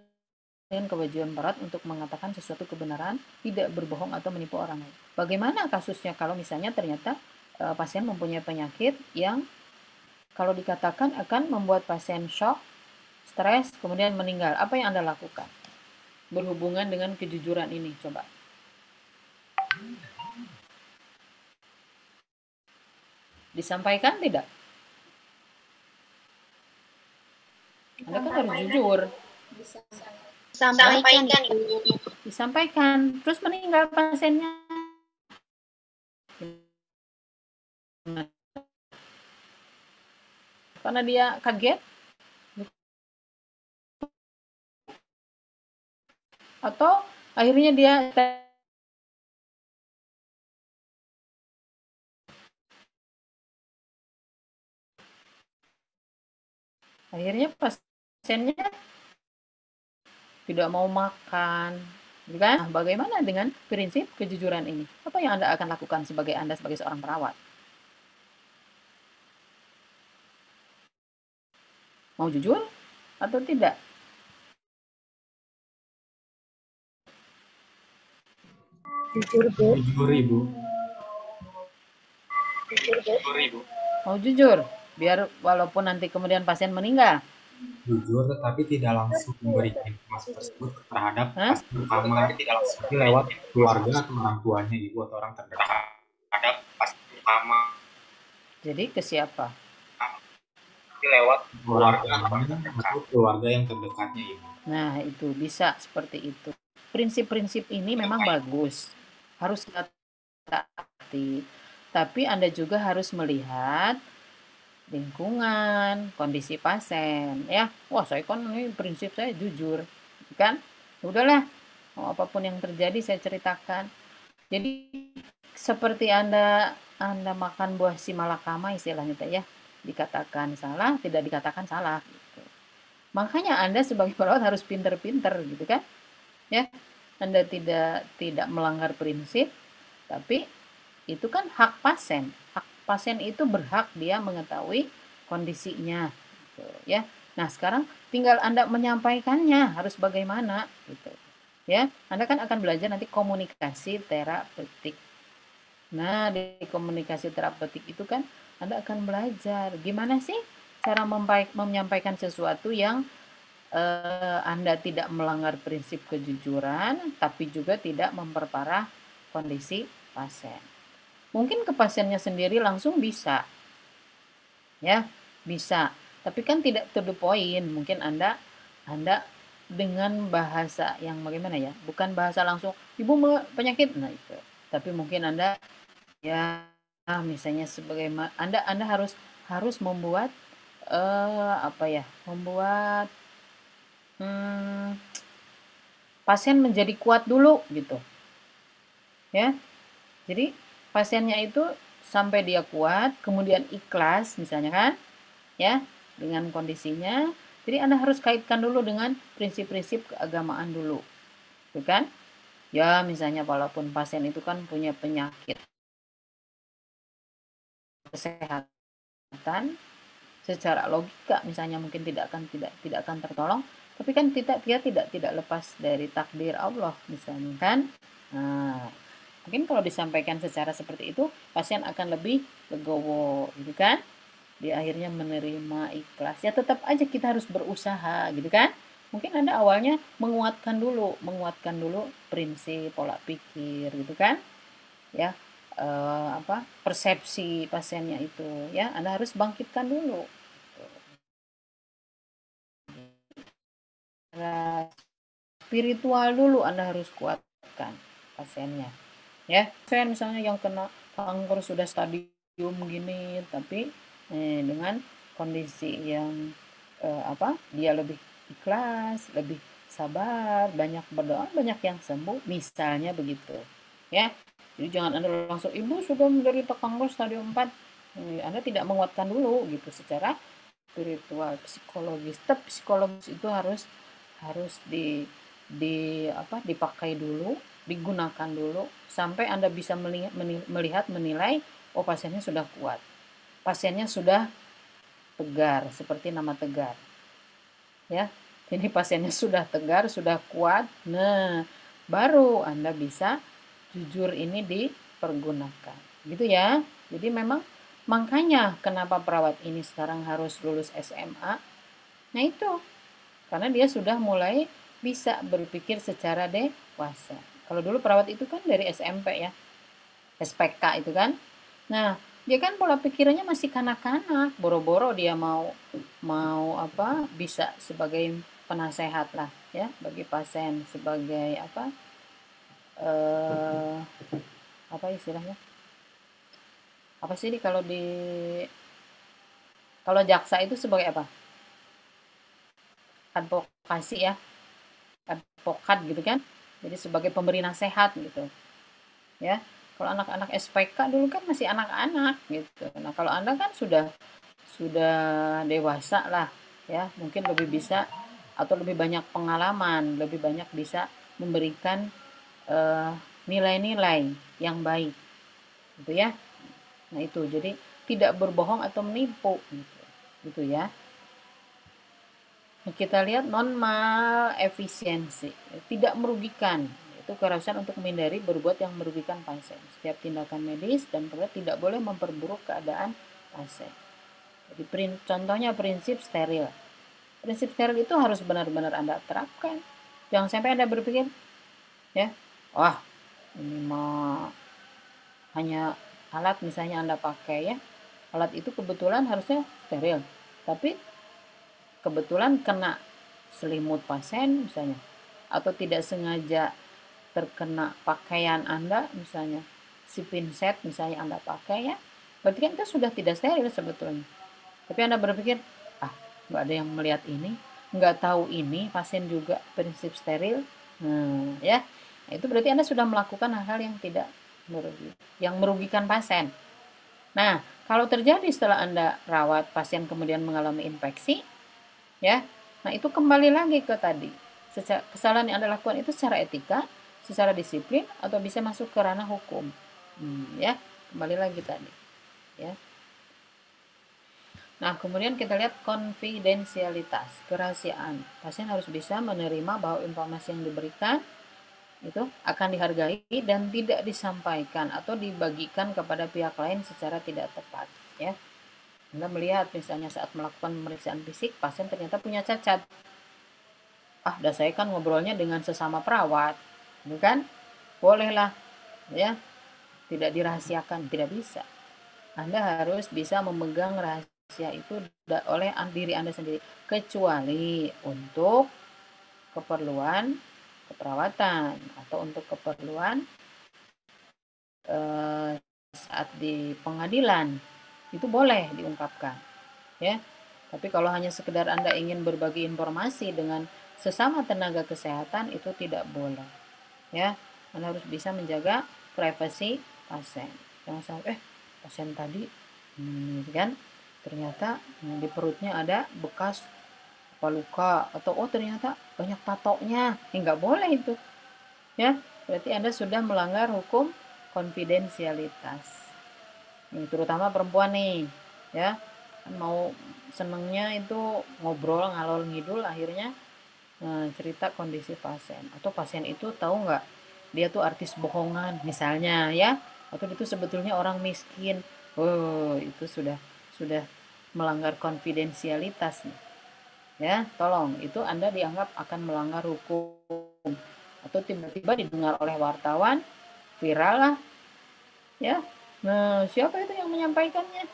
dengan kewajiban berat untuk mengatakan sesuatu kebenaran, tidak berbohong atau menipu orang lain. Bagaimana kasusnya kalau misalnya ternyata pasien mempunyai penyakit yang kalau dikatakan akan membuat pasien shock, stres, kemudian meninggal? Apa yang Anda lakukan berhubungan dengan kejujuran ini? Coba. Disampaikan tidak? Anda kan harus jujur. Disampaikan. Terus meninggal pasiennya. Karena dia kaget. Atau akhirnya dia pasiennya tidak mau makan, kan? Nah, bagaimana dengan prinsip kejujuran ini? Apa yang Anda akan lakukan Anda sebagai seorang perawat? Mau jujur atau tidak? Jujur, Bu. Jujur, Ibu. Mau jujur, biar walaupun nanti kemudian pasien meninggal. Jujur, tetapi tidak langsung memberikan informasi tersebut terhadap pasien utama, tapi lewat keluarga atau orang tuanya, Ibu, atau orang terdekat. Terhadap pasien utama. Jadi ke siapa? Lewat keluarga atau keluarga yang terdekatnya, Ibu. Nah, itu bisa seperti itu. Prinsip-prinsip ini memang bagus, harus kita taati. Tapi Anda juga harus melihat lingkungan, kondisi pasien, ya. Wah, saya kan ini prinsip saya jujur, kan? Udahlah, mau apapun yang terjadi saya ceritakan. Jadi seperti Anda makan buah si malakama istilahnya ya, dikatakan salah, tidak dikatakan salah. Gitu. Makanya Anda sebagai perawat harus pinter-pinter, gitu kan? Ya, Anda tidak melanggar prinsip, tapi itu kan hak pasien. Hak pasien itu berhak dia mengetahui kondisinya, gitu, ya. Nah, sekarang tinggal Anda menyampaikannya harus bagaimana, gitu. Ya, Anda kan akan belajar nanti komunikasi terapeutik. Nah, di komunikasi terapeutik itu kan Anda akan belajar gimana sih cara menyampaikan sesuatu yang Anda tidak melanggar prinsip kejujuran, tapi juga tidak memperparah kondisi pasien. Mungkin ke pasiennya sendiri langsung bisa, ya, bisa. Tapi kan tidak to the point. Mungkin Anda dengan bahasa yang bagaimana ya? Bukan bahasa langsung, ibu penyakit, nah itu. Tapi mungkin Anda ya misalnya sebagaimana Anda harus membuat membuat pasien menjadi kuat dulu gitu, ya. Jadi pasiennya itu sampai dia kuat, kemudian ikhlas misalnya kan, ya, dengan kondisinya. Jadi Anda harus kaitkan dulu dengan prinsip-prinsip keagamaan dulu, gitu kan? Ya, misalnya walaupun pasien itu kan punya penyakit kesehatan, secara logika misalnya mungkin tidak akan tertolong, tapi kan dia tidak lepas dari takdir Allah misalnya kan. Nah, mungkin kalau disampaikan secara seperti itu, pasien akan lebih legowo, gitu kan? Dia akhirnya menerima, ikhlas. Ya tetap aja kita harus berusaha, gitu kan? Mungkin Anda awalnya menguatkan dulu prinsip, pola pikir, gitu kan? Ya, persepsi pasiennya itu, ya Anda harus bangkitkan dulu. Spiritual dulu Anda harus kuatkan pasiennya. Ya, pasien misalnya yang kena kanker sudah stadium gini, tapi dengan kondisi yang dia lebih ikhlas, lebih sabar, banyak berdoa, banyak yang sembuh, misalnya begitu. Ya, jadi jangan Anda langsung, ibu sudah menderita kanker stadium 4, Anda tidak menguatkan dulu gitu secara spiritual, psikologis. Tetap psikologis itu harus dipakai dulu, digunakan dulu sampai Anda bisa menilai oh pasiennya sudah kuat, pasiennya sudah tegar, seperti nama tegar, ya. ini pasiennya sudah tegar, sudah kuat, nah baru Anda bisa jujur ini dipergunakan. Gitu ya. Jadi memang makanya kenapa perawat ini sekarang harus lulus SMA. Nah itu, karena dia sudah mulai bisa berpikir secara dewasa. Kalau dulu perawat itu kan dari SMP ya, SPK itu kan. Nah, dia kan pola pikirannya masih kanak-kanak, boro-boro dia mau apa bisa sebagai penasehat lah ya bagi pasien, sebagai apa istilahnya, apa sih kalau jaksa itu sebagai apa, advokasi ya, advokat gitu kan, jadi sebagai pemberi nasihat gitu ya. Kalau anak-anak SPK dulu kan masih anak-anak gitu. Nah kalau Anda kan sudah dewasa lah ya, mungkin lebih bisa atau lebih banyak pengalaman, lebih banyak bisa memberikan nilai-nilai yang baik gitu ya. Nah itu, jadi tidak berbohong atau menipu gitu ya. Kita lihat non malefisiensi, tidak merugikan, itu keharusan untuk menghindari berbuat yang merugikan pasien. Setiap tindakan medis dan perawat tidak boleh memperburuk keadaan pasien. Jadi contohnya prinsip steril. Prinsip steril itu harus benar-benar Anda terapkan. Jangan sampai Anda berpikir ya, wah ini mah hanya alat misalnya Anda pakai ya, alat itu kebetulan harusnya steril, tapi kebetulan kena selimut pasien misalnya, atau tidak sengaja terkena pakaian Anda misalnya, si pinset misalnya Anda pakai ya, berarti kan itu sudah tidak steril sebetulnya. Tapi Anda berpikir, nggak ada yang melihat ini, nggak tahu ini pasien juga prinsip steril, ya, itu berarti Anda sudah melakukan hal-hal yang tidak merugikan pasien. Nah, kalau terjadi setelah Anda rawat pasien kemudian mengalami infeksi, ya, nah itu kembali lagi ke tadi, kesalahan yang Anda lakukan itu secara etika, secara disiplin, atau bisa masuk ke ranah hukum, ya, kembali lagi tadi, ya. Nah, kemudian kita lihat konfidensialitas, kerahasiaan. Pasien harus bisa menerima bahwa informasi yang diberikan itu akan dihargai dan tidak disampaikan atau dibagikan kepada pihak lain secara tidak tepat ya. Anda melihat misalnya saat melakukan pemeriksaan fisik pasien ternyata punya cacat, dah saya kan ngobrolnya dengan sesama perawat, bukan? Bolehlah ya, tidak dirahasiakan, tidak bisa. Anda harus bisa memegang rahasia itu oleh diri Anda sendiri, kecuali untuk keperluan keperawatan atau untuk keperluan saat di pengadilan itu boleh diungkapkan ya. Tapi kalau hanya sekedar Anda ingin berbagi informasi dengan sesama tenaga kesehatan itu tidak boleh ya. Anda harus bisa menjaga privasi pasien. Jangan sampai pasien tadi kan ternyata di perutnya ada bekas luka, atau ternyata banyak tatonya, nggak boleh itu ya. Berarti Anda sudah melanggar hukum konfidensialitas. Ini terutama perempuan nih ya, kan mau senengnya itu ngobrol ngalor ngidul, akhirnya cerita kondisi pasien, atau pasien itu tahu nggak dia tuh artis bohongan misalnya ya, atau itu sebetulnya orang miskin. Itu sudah melanggar konfidensialitas nih ya. Tolong, itu Anda dianggap akan melanggar hukum, atau tiba-tiba didengar oleh wartawan, viral lah ya. Nah, siapa itu yang menyampaikannya?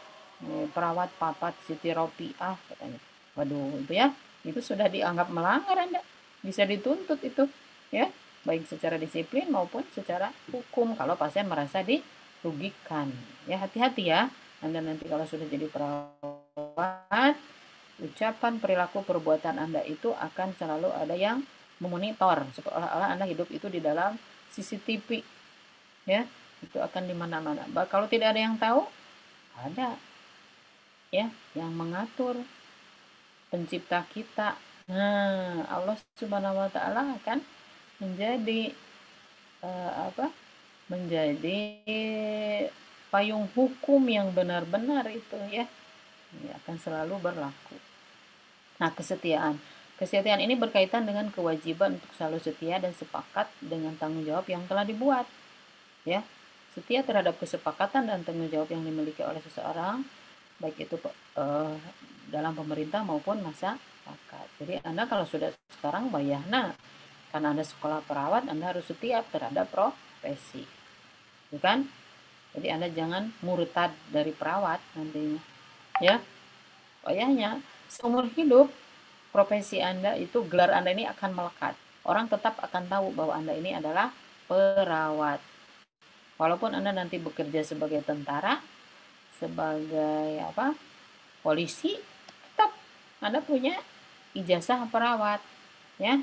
Perawat Papat Siti Ropiah katanya. Waduh, itu ya, itu sudah dianggap melanggar, Anda bisa dituntut itu ya, baik secara disiplin maupun secara hukum kalau pasien merasa dirugikan ya. Hati-hati ya Anda nanti kalau sudah jadi perawat, ucapan, perilaku, perbuatan Anda itu akan selalu ada yang memonitor, seolah-olah Anda hidup itu di dalam CCTV ya. Itu akan di mana-mana. Kalau tidak ada yang tahu, ada ya yang mengatur, pencipta kita. Nah, Allah Subhanahu wa taala akan menjadi menjadi payung hukum yang benar-benar itu ya. Ini akan selalu berlaku. Nah, kesetiaan. Kesetiaan ini berkaitan dengan kewajiban untuk selalu setia dan sepakat dengan tanggung jawab yang telah dibuat. Ya, setia terhadap kesepakatan dan tanggung jawab yang dimiliki oleh seseorang, baik itu dalam pemerintah maupun masyarakat. Jadi Anda kalau sudah sekarang bayahna, karena Anda sekolah perawat, Anda harus setia terhadap profesi. Bukan? Jadi Anda jangan murtad dari perawat nantinya. Ya, bayahnya seumur hidup profesi Anda itu, gelar Anda ini akan melekat. Orang tetap akan tahu bahwa Anda ini adalah perawat. Walaupun Anda nanti bekerja sebagai tentara, sebagai polisi, tetap Anda punya ijazah perawat. Ya,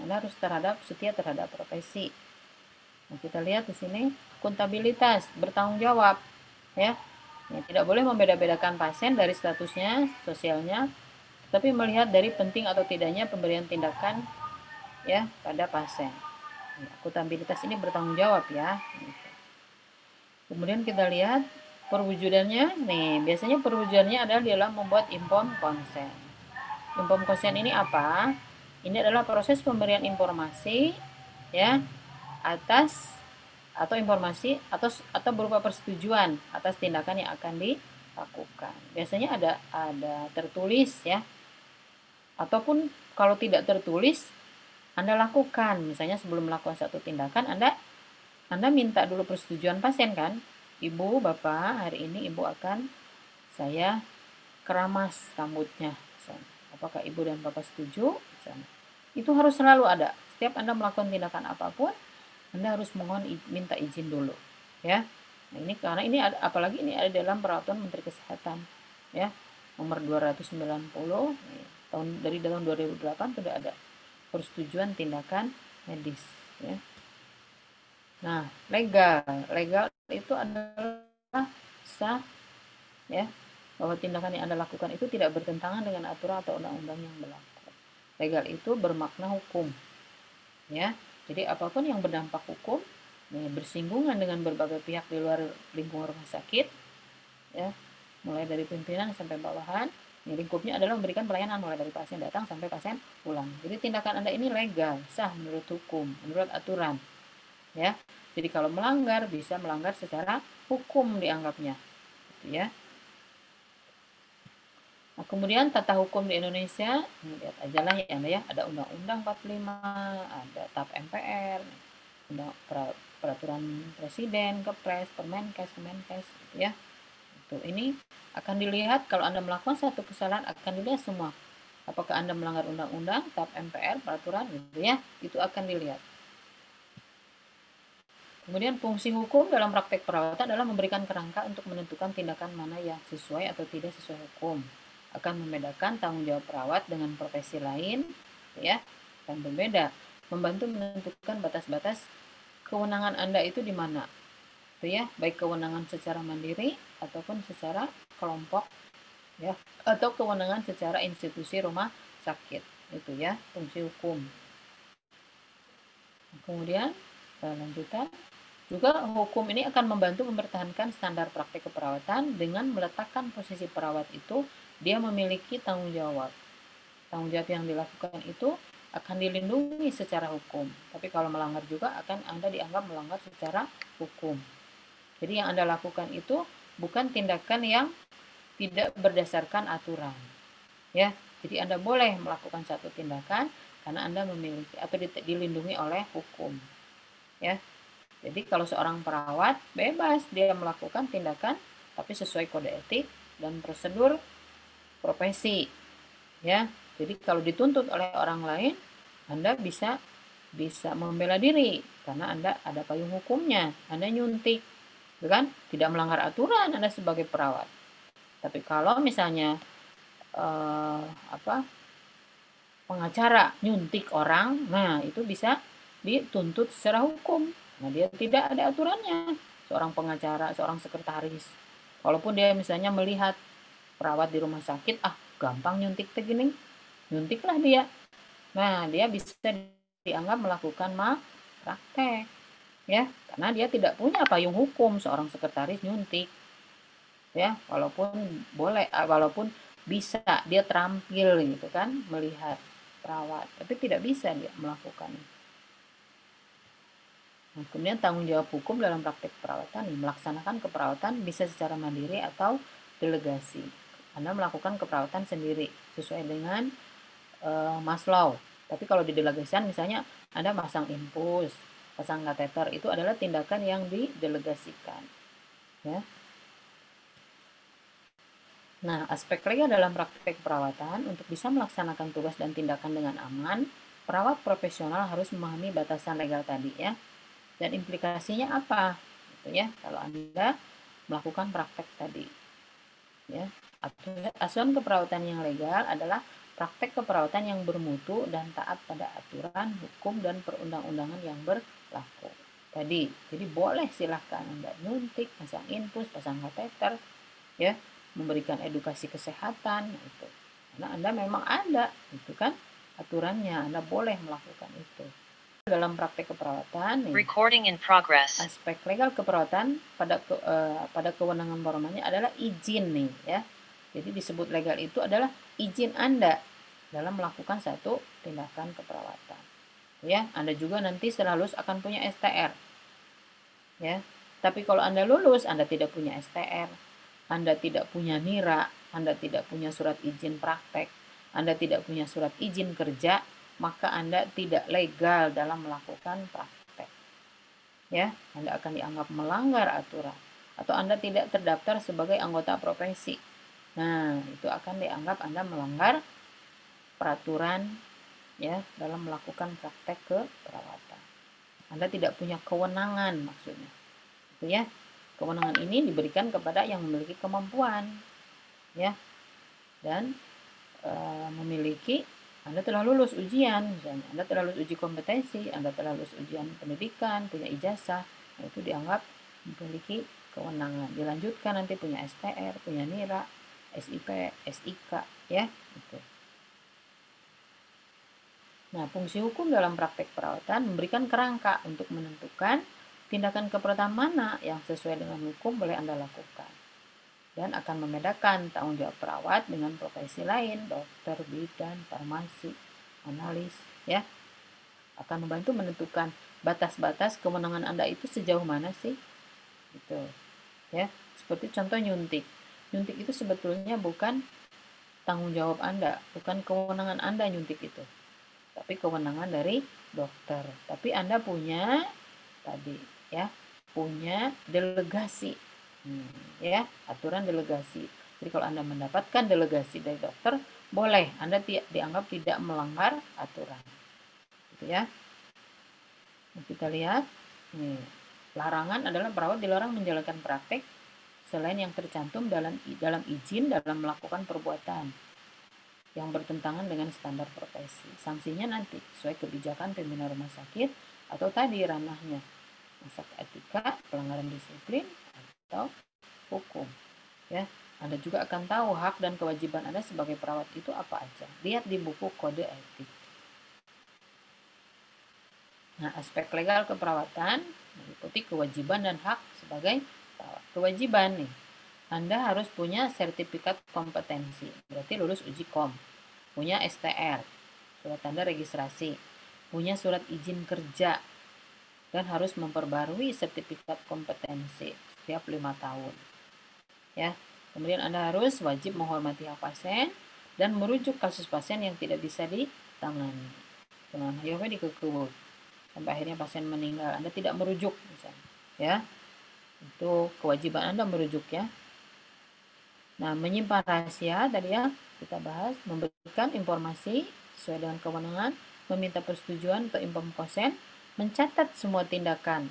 Anda harus setia terhadap profesi. Nah, kita lihat di sini akuntabilitas, bertanggung jawab. Ya, tidak boleh membeda-bedakan pasien dari statusnya, sosialnya, tapi melihat dari penting atau tidaknya pemberian tindakan ya pada pasien. Akuntabilitas ini bertanggung jawab ya. Kemudian kita lihat perwujudannya. Nih, biasanya perwujudannya adalah dalam membuat inform konsen. Inform konsen ini apa? Ini adalah proses pemberian informasi ya atas atau informasi atau berupa persetujuan atas tindakan yang akan dilakukan. Biasanya ada tertulis ya. Ataupun kalau tidak tertulis, Anda lakukan. Misalnya sebelum melakukan satu tindakan, Anda minta dulu persetujuan pasien kan? Ibu, Bapak, hari ini Ibu akan saya keramas rambutnya. Misalnya. Apakah Ibu dan Bapak setuju? Misalnya. Itu harus selalu ada. Setiap Anda melakukan tindakan apapun, Anda harus minta izin dulu. Ya. Nah, ini karena ini apalagi ini ada dalam peraturan Menteri Kesehatan. Ya. Nomor 290 dari tahun 2008 sudah ada persetujuan tindakan medis ya. Nah, legal itu adalah sah ya, bahwa tindakan yang Anda lakukan itu tidak bertentangan dengan aturan atau undang-undang yang berlaku. Legal itu bermakna hukum ya. Jadi apapun yang berdampak hukum bersinggungan dengan berbagai pihak di luar lingkungan rumah sakit ya, mulai dari pimpinan sampai bawahan. Lingkupnya adalah memberikan pelayanan mulai dari pasien datang sampai pasien pulang. Jadi tindakan Anda ini legal, sah menurut hukum, menurut aturan. Ya. Jadi kalau melanggar bisa melanggar secara hukum dianggapnya. Gitu ya. Nah, kemudian tata hukum di Indonesia, lihat aja lah ya Anda ya, ada Undang-Undang 45, ada TAP MPR, peraturan presiden, Kepres, Permenkes, Kemenkes gitu ya. Ini akan dilihat kalau Anda melakukan satu kesalahan, akan dilihat semua. Apakah Anda melanggar undang-undang, TAP MPR, peraturan gitu ya. Itu akan dilihat. Kemudian fungsi hukum dalam praktek perawatan adalah memberikan kerangka untuk menentukan tindakan mana yang sesuai atau tidak sesuai hukum. Akan membedakan tanggung jawab perawat dengan profesi lain ya. Akan berbeda. Membantu menentukan batas-batas kewenangan Anda itu di mana. Itu ya, baik kewenangan secara mandiri ataupun secara kelompok ya, atau kewenangan secara institusi rumah sakit. Itu ya, fungsi hukum. Kemudian lanjutan juga hukum ini akan membantu mempertahankan standar praktik keperawatan dengan meletakkan posisi perawat itu dia memiliki tanggung jawab. Tanggung jawab yang dilakukan itu akan dilindungi secara hukum. Tapi kalau melanggar juga akan Anda dianggap melanggar secara hukum. Jadi yang Anda lakukan itu bukan tindakan yang tidak berdasarkan aturan. Ya, jadi Anda boleh melakukan satu tindakan karena Anda memiliki atau dilindungi oleh hukum. Ya. Jadi kalau seorang perawat bebas dia melakukan tindakan tapi sesuai kode etik dan prosedur profesi. Ya. Jadi kalau dituntut oleh orang lain, Anda bisa membela diri karena Anda ada payung hukumnya. Anda nyuntik, kan? Tidak melanggar aturan Anda sebagai perawat. Tapi kalau misalnya pengacara nyuntik orang, nah itu bisa dituntut secara hukum. Nah dia tidak ada aturannya. Seorang pengacara, seorang sekretaris, walaupun dia misalnya melihat perawat di rumah sakit, gampang nyuntik begini, nyuntiklah dia. Nah dia bisa dianggap melakukan malpraktek. Ya, karena dia tidak punya payung hukum seorang sekretaris nyuntik. Ya, walaupun bisa dia terampil gitu kan melihat perawat, tapi tidak bisa dia melakukan itu. Nah, kemudian tanggung jawab hukum dalam praktek keperawatan, melaksanakan keperawatan bisa secara mandiri atau delegasi. Anda melakukan keperawatan sendiri sesuai dengan Maslow. Tapi kalau didelegasikan, misalnya Anda masang infus, pasang kateter, itu adalah tindakan yang didelegasikan. Ya. Nah, aspek legal dalam praktek perawatan, untuk bisa melaksanakan tugas dan tindakan dengan aman, perawat profesional harus memahami batasan legal tadi ya. Dan implikasinya apa? Gitu ya, kalau Anda melakukan praktek tadi. Ya. Asuhan keperawatan yang legal adalah praktek keperawatan yang bermutu dan taat pada aturan, hukum, dan perundang-undangan yang berlaku. Tadi, jadi boleh silahkan Anda nyuntik, pasang infus, pasang kateter, ya, memberikan edukasi kesehatan, itu. Karena Anda memang ada, itu kan aturannya, Anda boleh melakukan itu. Dalam praktek keperawatan, aspek legal keperawatan pada kewenangan formanya adalah izin nih, ya. Jadi disebut legal itu adalah izin Anda dalam melakukan satu tindakan keperawatan. Ya, Anda juga nanti setelah lulus akan punya STR. Ya. Tapi kalau Anda lulus, Anda tidak punya STR, Anda tidak punya NIRA, Anda tidak punya surat izin praktek, Anda tidak punya surat izin kerja, maka Anda tidak legal dalam melakukan praktek. Ya, Anda akan dianggap melanggar aturan atau Anda tidak terdaftar sebagai anggota profesi. Nah, itu akan dianggap Anda melanggar peraturan ya dalam melakukan praktek keperawatan. Anda tidak punya kewenangan maksudnya. Itu ya. Kewenangan ini diberikan kepada yang memiliki kemampuan ya. Dan memiliki, Anda telah lulus ujian misalnya, Anda telah lulus uji kompetensi, Anda telah lulus ujian pendidikan, punya ijazah, nah itu dianggap memiliki kewenangan. Dilanjutkan nanti punya STR, punya NIRA, SIP, SIK ya, itu. Nah, fungsi hukum dalam praktek perawatan memberikan kerangka untuk menentukan tindakan keperawatan mana yang sesuai dengan hukum boleh Anda lakukan. Dan akan membedakan tanggung jawab perawat dengan profesi lain, dokter, bidan, farmasi, analis, ya. Akan membantu menentukan batas-batas kewenangan Anda itu sejauh mana sih? Gitu. Ya, seperti contoh nyuntik. Nyuntik itu sebetulnya bukan tanggung jawab Anda, bukan kewenangan Anda nyuntik itu. Tapi kewenangan dari dokter. Tapi Anda punya tadi, ya, punya delegasi. Ya, aturan delegasi. Jadi kalau Anda mendapatkan delegasi dari dokter, boleh Anda dianggap tidak melanggar aturan. Gitu ya. Nah, kita lihat, larangan adalah perawat dilarang menjalankan praktek selain yang tercantum dalam izin dalam melakukan perbuatan yang bertentangan dengan standar profesi. Sanksinya nanti sesuai kebijakan pimpinan rumah sakit atau tadi ranahnya masak etika, pelanggaran disiplin, atau hukum. Ya, Anda juga akan tahu hak dan kewajiban Anda sebagai perawat itu apa aja. Lihat di buku kode etik. Nah, aspek legal keperawatan meliputi kewajiban dan hak sebagai perawat. Kewajiban nih, Anda harus punya sertifikat kompetensi, berarti lulus uji kom, punya STR, surat tanda registrasi, punya surat izin kerja, dan harus memperbarui sertifikat kompetensi setiap 5 tahun. Ya, kemudian Anda harus wajib menghormati hak pasien dan merujuk kasus pasien yang tidak bisa ditangani. Dengan hayangnya dikekeuweuk sampai akhirnya pasien meninggal, Anda tidak merujuk misalnya. Ya. Itu kewajiban Anda merujuk ya. Nah, menyimpan rahasia tadi ya kita bahas, memberikan informasi sesuai dengan kewenangan, meminta persetujuan untuk info konsen, mencatat semua tindakan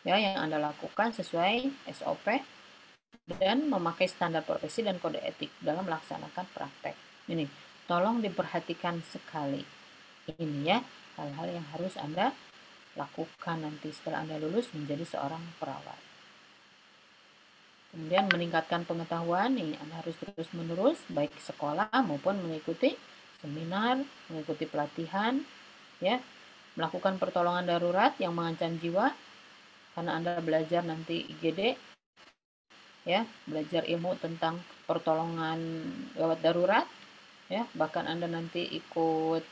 ya yang Anda lakukan sesuai SOP dan memakai standar profesi dan kode etik dalam melaksanakan praktek. Ini tolong diperhatikan sekali. Ini ya hal-hal yang harus Anda lakukan nanti setelah Anda lulus menjadi seorang perawat. Kemudian meningkatkan pengetahuan nih, Anda harus terus-menerus baik sekolah maupun mengikuti seminar, mengikuti pelatihan ya, melakukan pertolongan darurat yang mengancam jiwa karena Anda belajar nanti IGD ya, belajar ilmu tentang pertolongan gawat darurat ya, bahkan Anda nanti ikut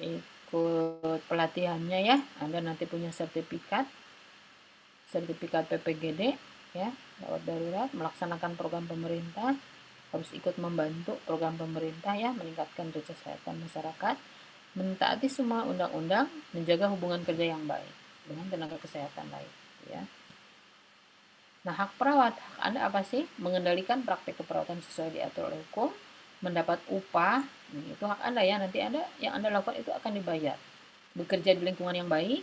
ikut pelatihannya ya. Anda nanti punya sertifikat PPGD ya, gawat darurat, melaksanakan program pemerintah, harus ikut membantu program pemerintah ya, meningkatkan kesehatan masyarakat, mentaati semua undang-undang, menjaga hubungan kerja yang baik dengan tenaga kesehatan lain ya. Nah, hak perawat, hak Anda apa sih? Mengendalikan praktik keperawatan sesuai diatur oleh hukum, mendapat upah, itu hak Anda ya. Nanti yang Anda lakukan itu akan dibayar. Bekerja di lingkungan yang baik,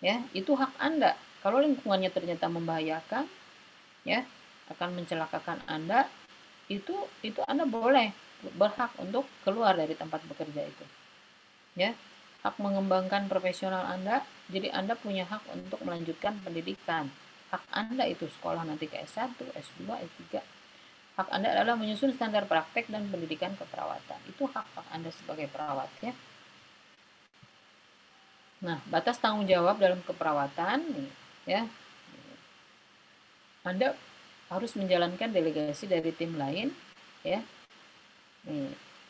ya, itu hak Anda. Kalau lingkungannya ternyata membahayakan, ya, akan mencelakakan Anda, itu Anda berhak untuk keluar dari tempat bekerja itu. Ya, hak mengembangkan profesional Anda, jadi Anda punya hak untuk melanjutkan pendidikan. Hak Anda itu sekolah nanti ke S1, S2, S3. Hak Anda adalah menyusun standar praktek dan pendidikan keperawatan. Itu hak-hak Anda sebagai perawat ya. Nah, batas tanggung jawab dalam keperawatan ya. Anda harus menjalankan delegasi dari tim lain ya.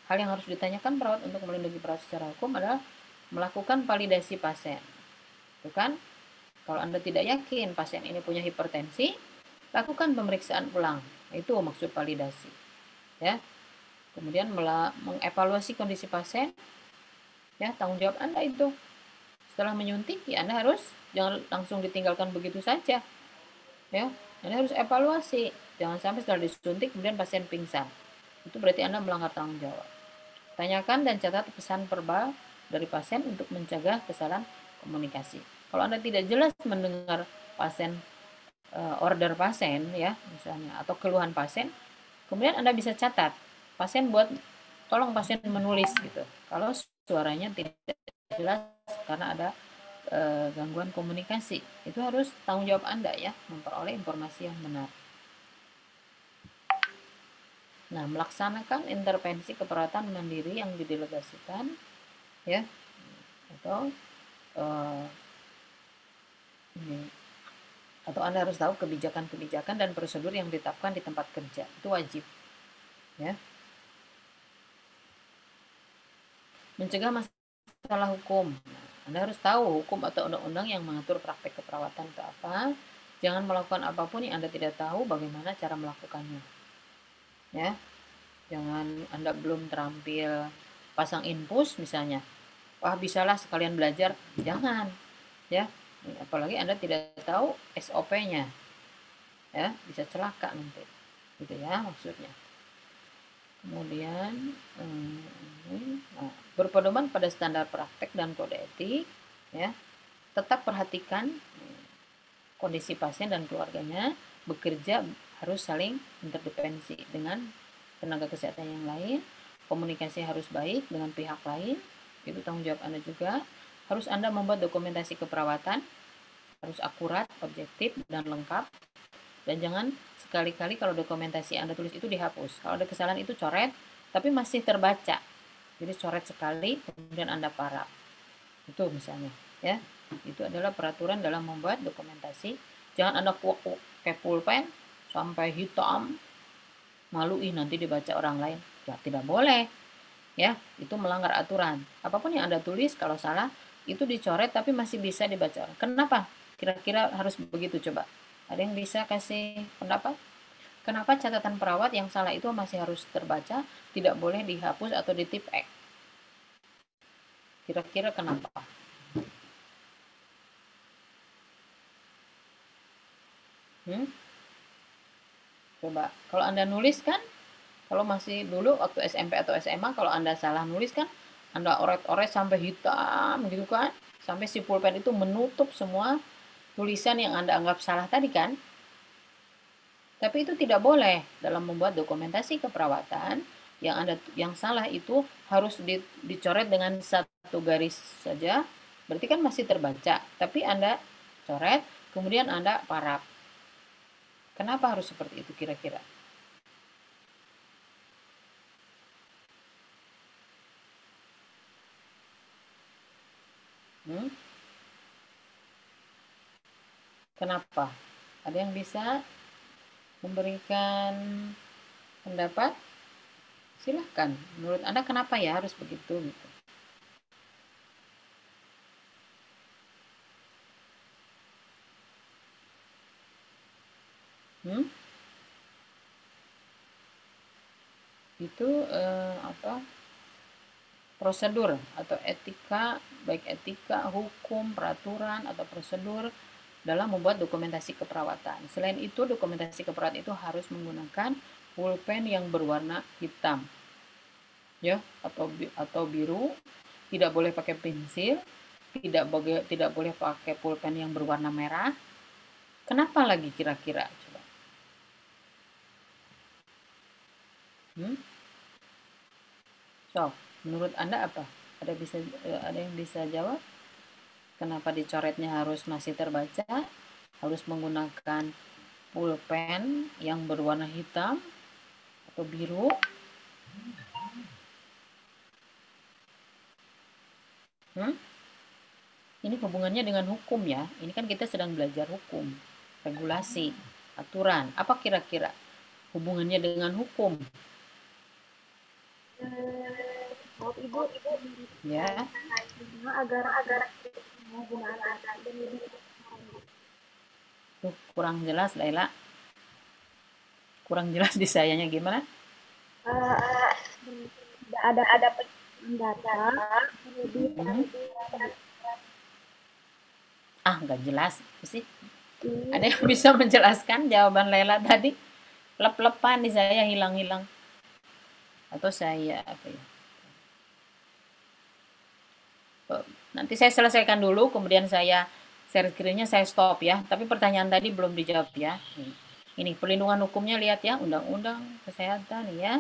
Hal yang harus ditanyakan perawat untuk melindungi perawat secara hukum adalah melakukan validasi pasien. Itu kan? Kalau Anda tidak yakin pasien ini punya hipertensi, lakukan pemeriksaan ulang. Itu maksud validasi. Ya. Kemudian mengevaluasi kondisi pasien. Ya, tanggung jawab Anda itu. Setelah menyuntik, ya Anda harus jangan langsung ditinggalkan begitu saja. Ya, Anda harus evaluasi. Jangan sampai setelah disuntik kemudian pasien pingsan. Itu berarti Anda melanggar tanggung jawab. Tanyakan dan catat pesan verbal dari pasien untuk mencegah kesalahan komunikasi. Kalau Anda tidak jelas mendengar pasien, order pasien ya misalnya, atau keluhan pasien, kemudian Anda bisa catat. Tolong pasien menulis gitu. Kalau suaranya tidak jelas karena ada gangguan komunikasi, itu harus tanggung jawab Anda ya, memperoleh informasi yang benar. Nah, melaksanakan intervensi keperawatan mandiri yang didelegasikan ya, atau Anda harus tahu kebijakan-kebijakan dan prosedur yang ditetapkan di tempat kerja. Itu wajib ya. Mencegah masalah hukum. Nah, Anda harus tahu hukum atau undang-undang yang mengatur praktek keperawatan itu apa. Jangan melakukan apapun yang Anda tidak tahu bagaimana cara melakukannya. Ya. Jangan Anda belum terampil pasang infus misalnya. Wah, bisalah sekalian belajar. Jangan. Ya. Apalagi Anda tidak tahu SOP-nya. Ya, bisa celaka nanti. Gitu ya maksudnya. Kemudian berpedoman pada standar praktek dan kode etik ya. Tetap perhatikan kondisi pasien dan keluarganya. Bekerja harus saling interdependensi dengan tenaga kesehatan yang lain. Komunikasi harus baik dengan pihak lain. Itu tanggung jawab Anda juga. Harus Anda membuat dokumentasi keperawatan. Harus akurat, objektif, dan lengkap. Dan jangan sekali-kali kalau dokumentasi Anda tulis itu dihapus. Kalau ada kesalahan itu coret, tapi masih terbaca. Jadi coret sekali, kemudian Anda paraf. Itu misalnya, ya. Itu adalah peraturan dalam membuat dokumentasi. Jangan Anda pakai pulpen sampai hitam, malu nanti dibaca orang lain. Ya, tidak boleh. Ya, itu melanggar aturan. Apapun yang Anda tulis kalau salah itu dicoret tapi masih bisa dibaca orang. Kenapa? Kira-kira harus begitu coba. Ada yang bisa kasih pendapat? Kenapa catatan perawat yang salah itu masih harus terbaca, tidak boleh dihapus atau ditip X? Kira-kira kenapa? Coba, kalau Anda nulis kan, kalau masih dulu waktu SMP atau SMA, kalau Anda salah nulis kan, Anda oret-oret sampai hitam gitu kan, sampai si pulpen itu menutup semua tulisan yang Anda anggap salah tadi kan. Tapi itu tidak boleh dalam membuat dokumentasi keperawatan. Yang salah itu harus dicoret dengan satu garis saja. Berarti kan masih terbaca. Tapi Anda coret, kemudian Anda paraf. Kenapa harus seperti itu kira-kira? Kenapa? Ada yang bisa memberikan pendapat? Silahkan. Menurut Anda kenapa ya harus begitu? Gitu. Itu prosedur atau etika, baik etika, hukum, peraturan, atau prosedur dalam membuat dokumentasi keperawatan. Selain itu, dokumentasi keperawatan itu harus menggunakan pulpen yang berwarna hitam, ya, atau biru. Tidak boleh pakai pensil, tidak boleh pakai pulpen yang berwarna merah. Kenapa lagi kira-kira? Coba. So, menurut Anda apa? Ada yang bisa jawab? Kenapa dicoretnya harus masih terbaca? Harus menggunakan pulpen yang berwarna hitam atau biru? Ini hubungannya dengan hukum ya. Ini kan kita sedang belajar hukum, regulasi, aturan. Apa kira-kira hubungannya dengan hukum? Ibu. Ya. Agar kurang jelas, Laila. Kurang jelas di sayanya gimana? Ada data. Nggak jelas sih. Ada yang bisa menjelaskan jawaban Laila tadi? Lep-lepan di saya, hilang-hilang. Atau saya apa ya? Nanti saya selesaikan dulu, kemudian saya share screen-nya, saya stop ya. Tapi pertanyaan tadi belum dijawab ya. Ini perlindungan hukumnya, lihat ya, undang-undang kesehatan ya.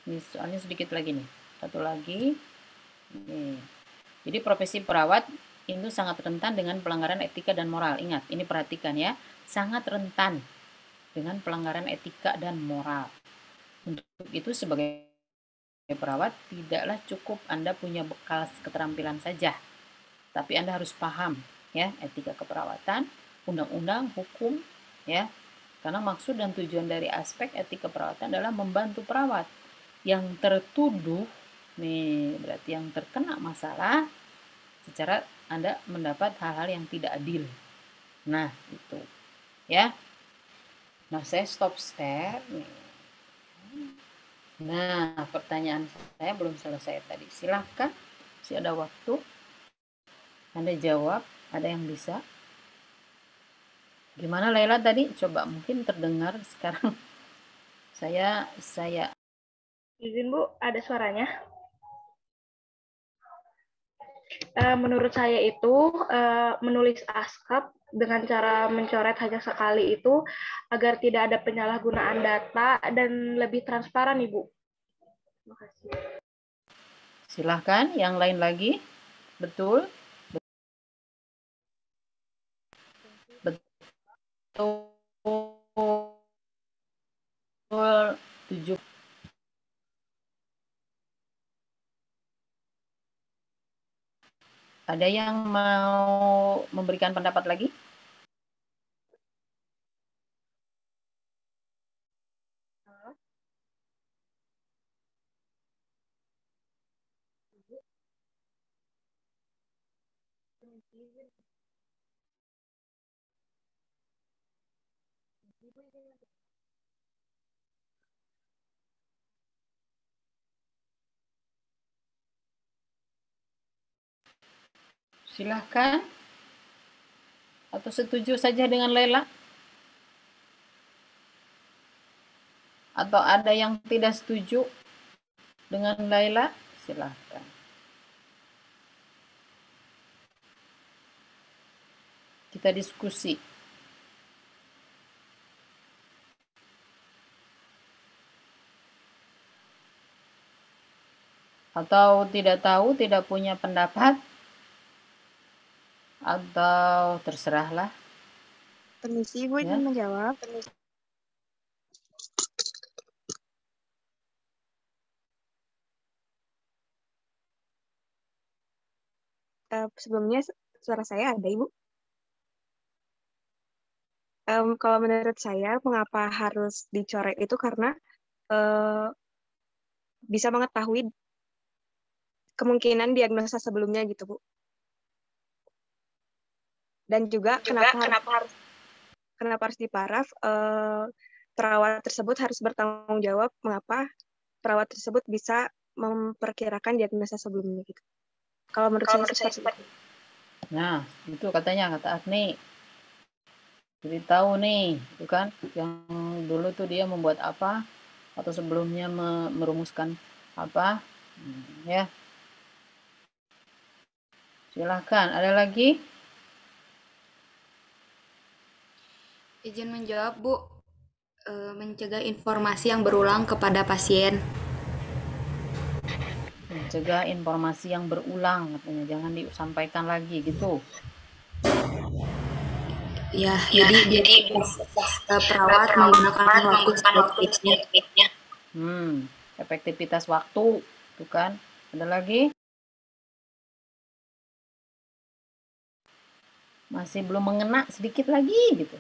Ini soalnya sedikit lagi nih. Satu lagi. Nih. Jadi profesi perawat itu sangat rentan dengan pelanggaran etika dan moral. Ingat, ini perhatikan ya. Sangat rentan dengan pelanggaran etika dan moral. Untuk itu sebagai perawat tidaklah cukup Anda punya bekal keterampilan saja, tapi Anda harus paham ya etika keperawatan, undang-undang, hukum ya. Karena maksud dan tujuan dari aspek etika keperawatan adalah membantu perawat yang tertuduh nih, berarti yang terkena masalah secara Anda mendapat hal-hal yang tidak adil. Nah, itu ya. Nah, saya stop share nih. Nah, pertanyaan saya belum selesai tadi. Silahkan, masih ada waktu. Anda jawab, ada yang bisa. Gimana Laila tadi? Coba mungkin terdengar sekarang. Saya izin Bu, ada suaranya. Menurut saya itu menulis ASKAP dengan cara mencoret hanya sekali itu agar tidak ada penyalahgunaan data dan lebih transparan, Ibu. Terima kasih. Silahkan, yang lain lagi. Betul? Betul. 7. Ada yang mau memberikan pendapat lagi? Silahkan. Atau setuju saja dengan Laila? Atau ada yang tidak setuju dengan Laila? Silahkan. Kita diskusi. Atau tidak tahu, tidak punya pendapat? Atau terserahlah. Permisi, Bu, ingin menjawab. Sebelumnya suara saya ada, Ibu? Kalau menurut saya, mengapa harus dicoret itu karena bisa mengetahui kemungkinan diagnosa sebelumnya gitu, Bu. Dan juga kenapa harus kenapa harus diparaf? Perawat tersebut harus bertanggung jawab mengapa perawat tersebut bisa memperkirakan diagnosa sebelumnya gitu. Kalau menurut saya seperti itu. Nah, itu katanya, kata Agni. Jadi tahu nih, itu kan yang dulu tuh dia membuat apa atau sebelumnya merumuskan apa, ya. Silahkan, ada lagi? Izin menjawab, Bu. Mencegah informasi yang berulang kepada pasien. Mencegah informasi yang berulang, katanya, jangan disampaikan lagi gitu. Ya, jadi perawat menggunakan waktu sedikitnya. Efektivitas waktu, itu kan. Ada lagi? Masih belum mengena, sedikit lagi gitu.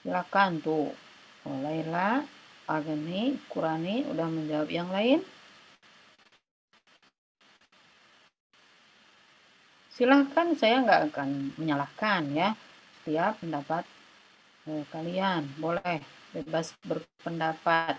Silakan tuh. Laila, Agni, Kurani udah menjawab, yang lain? Silahkan, saya nggak akan menyalahkan ya. Setiap pendapat kalian boleh bebas berpendapat.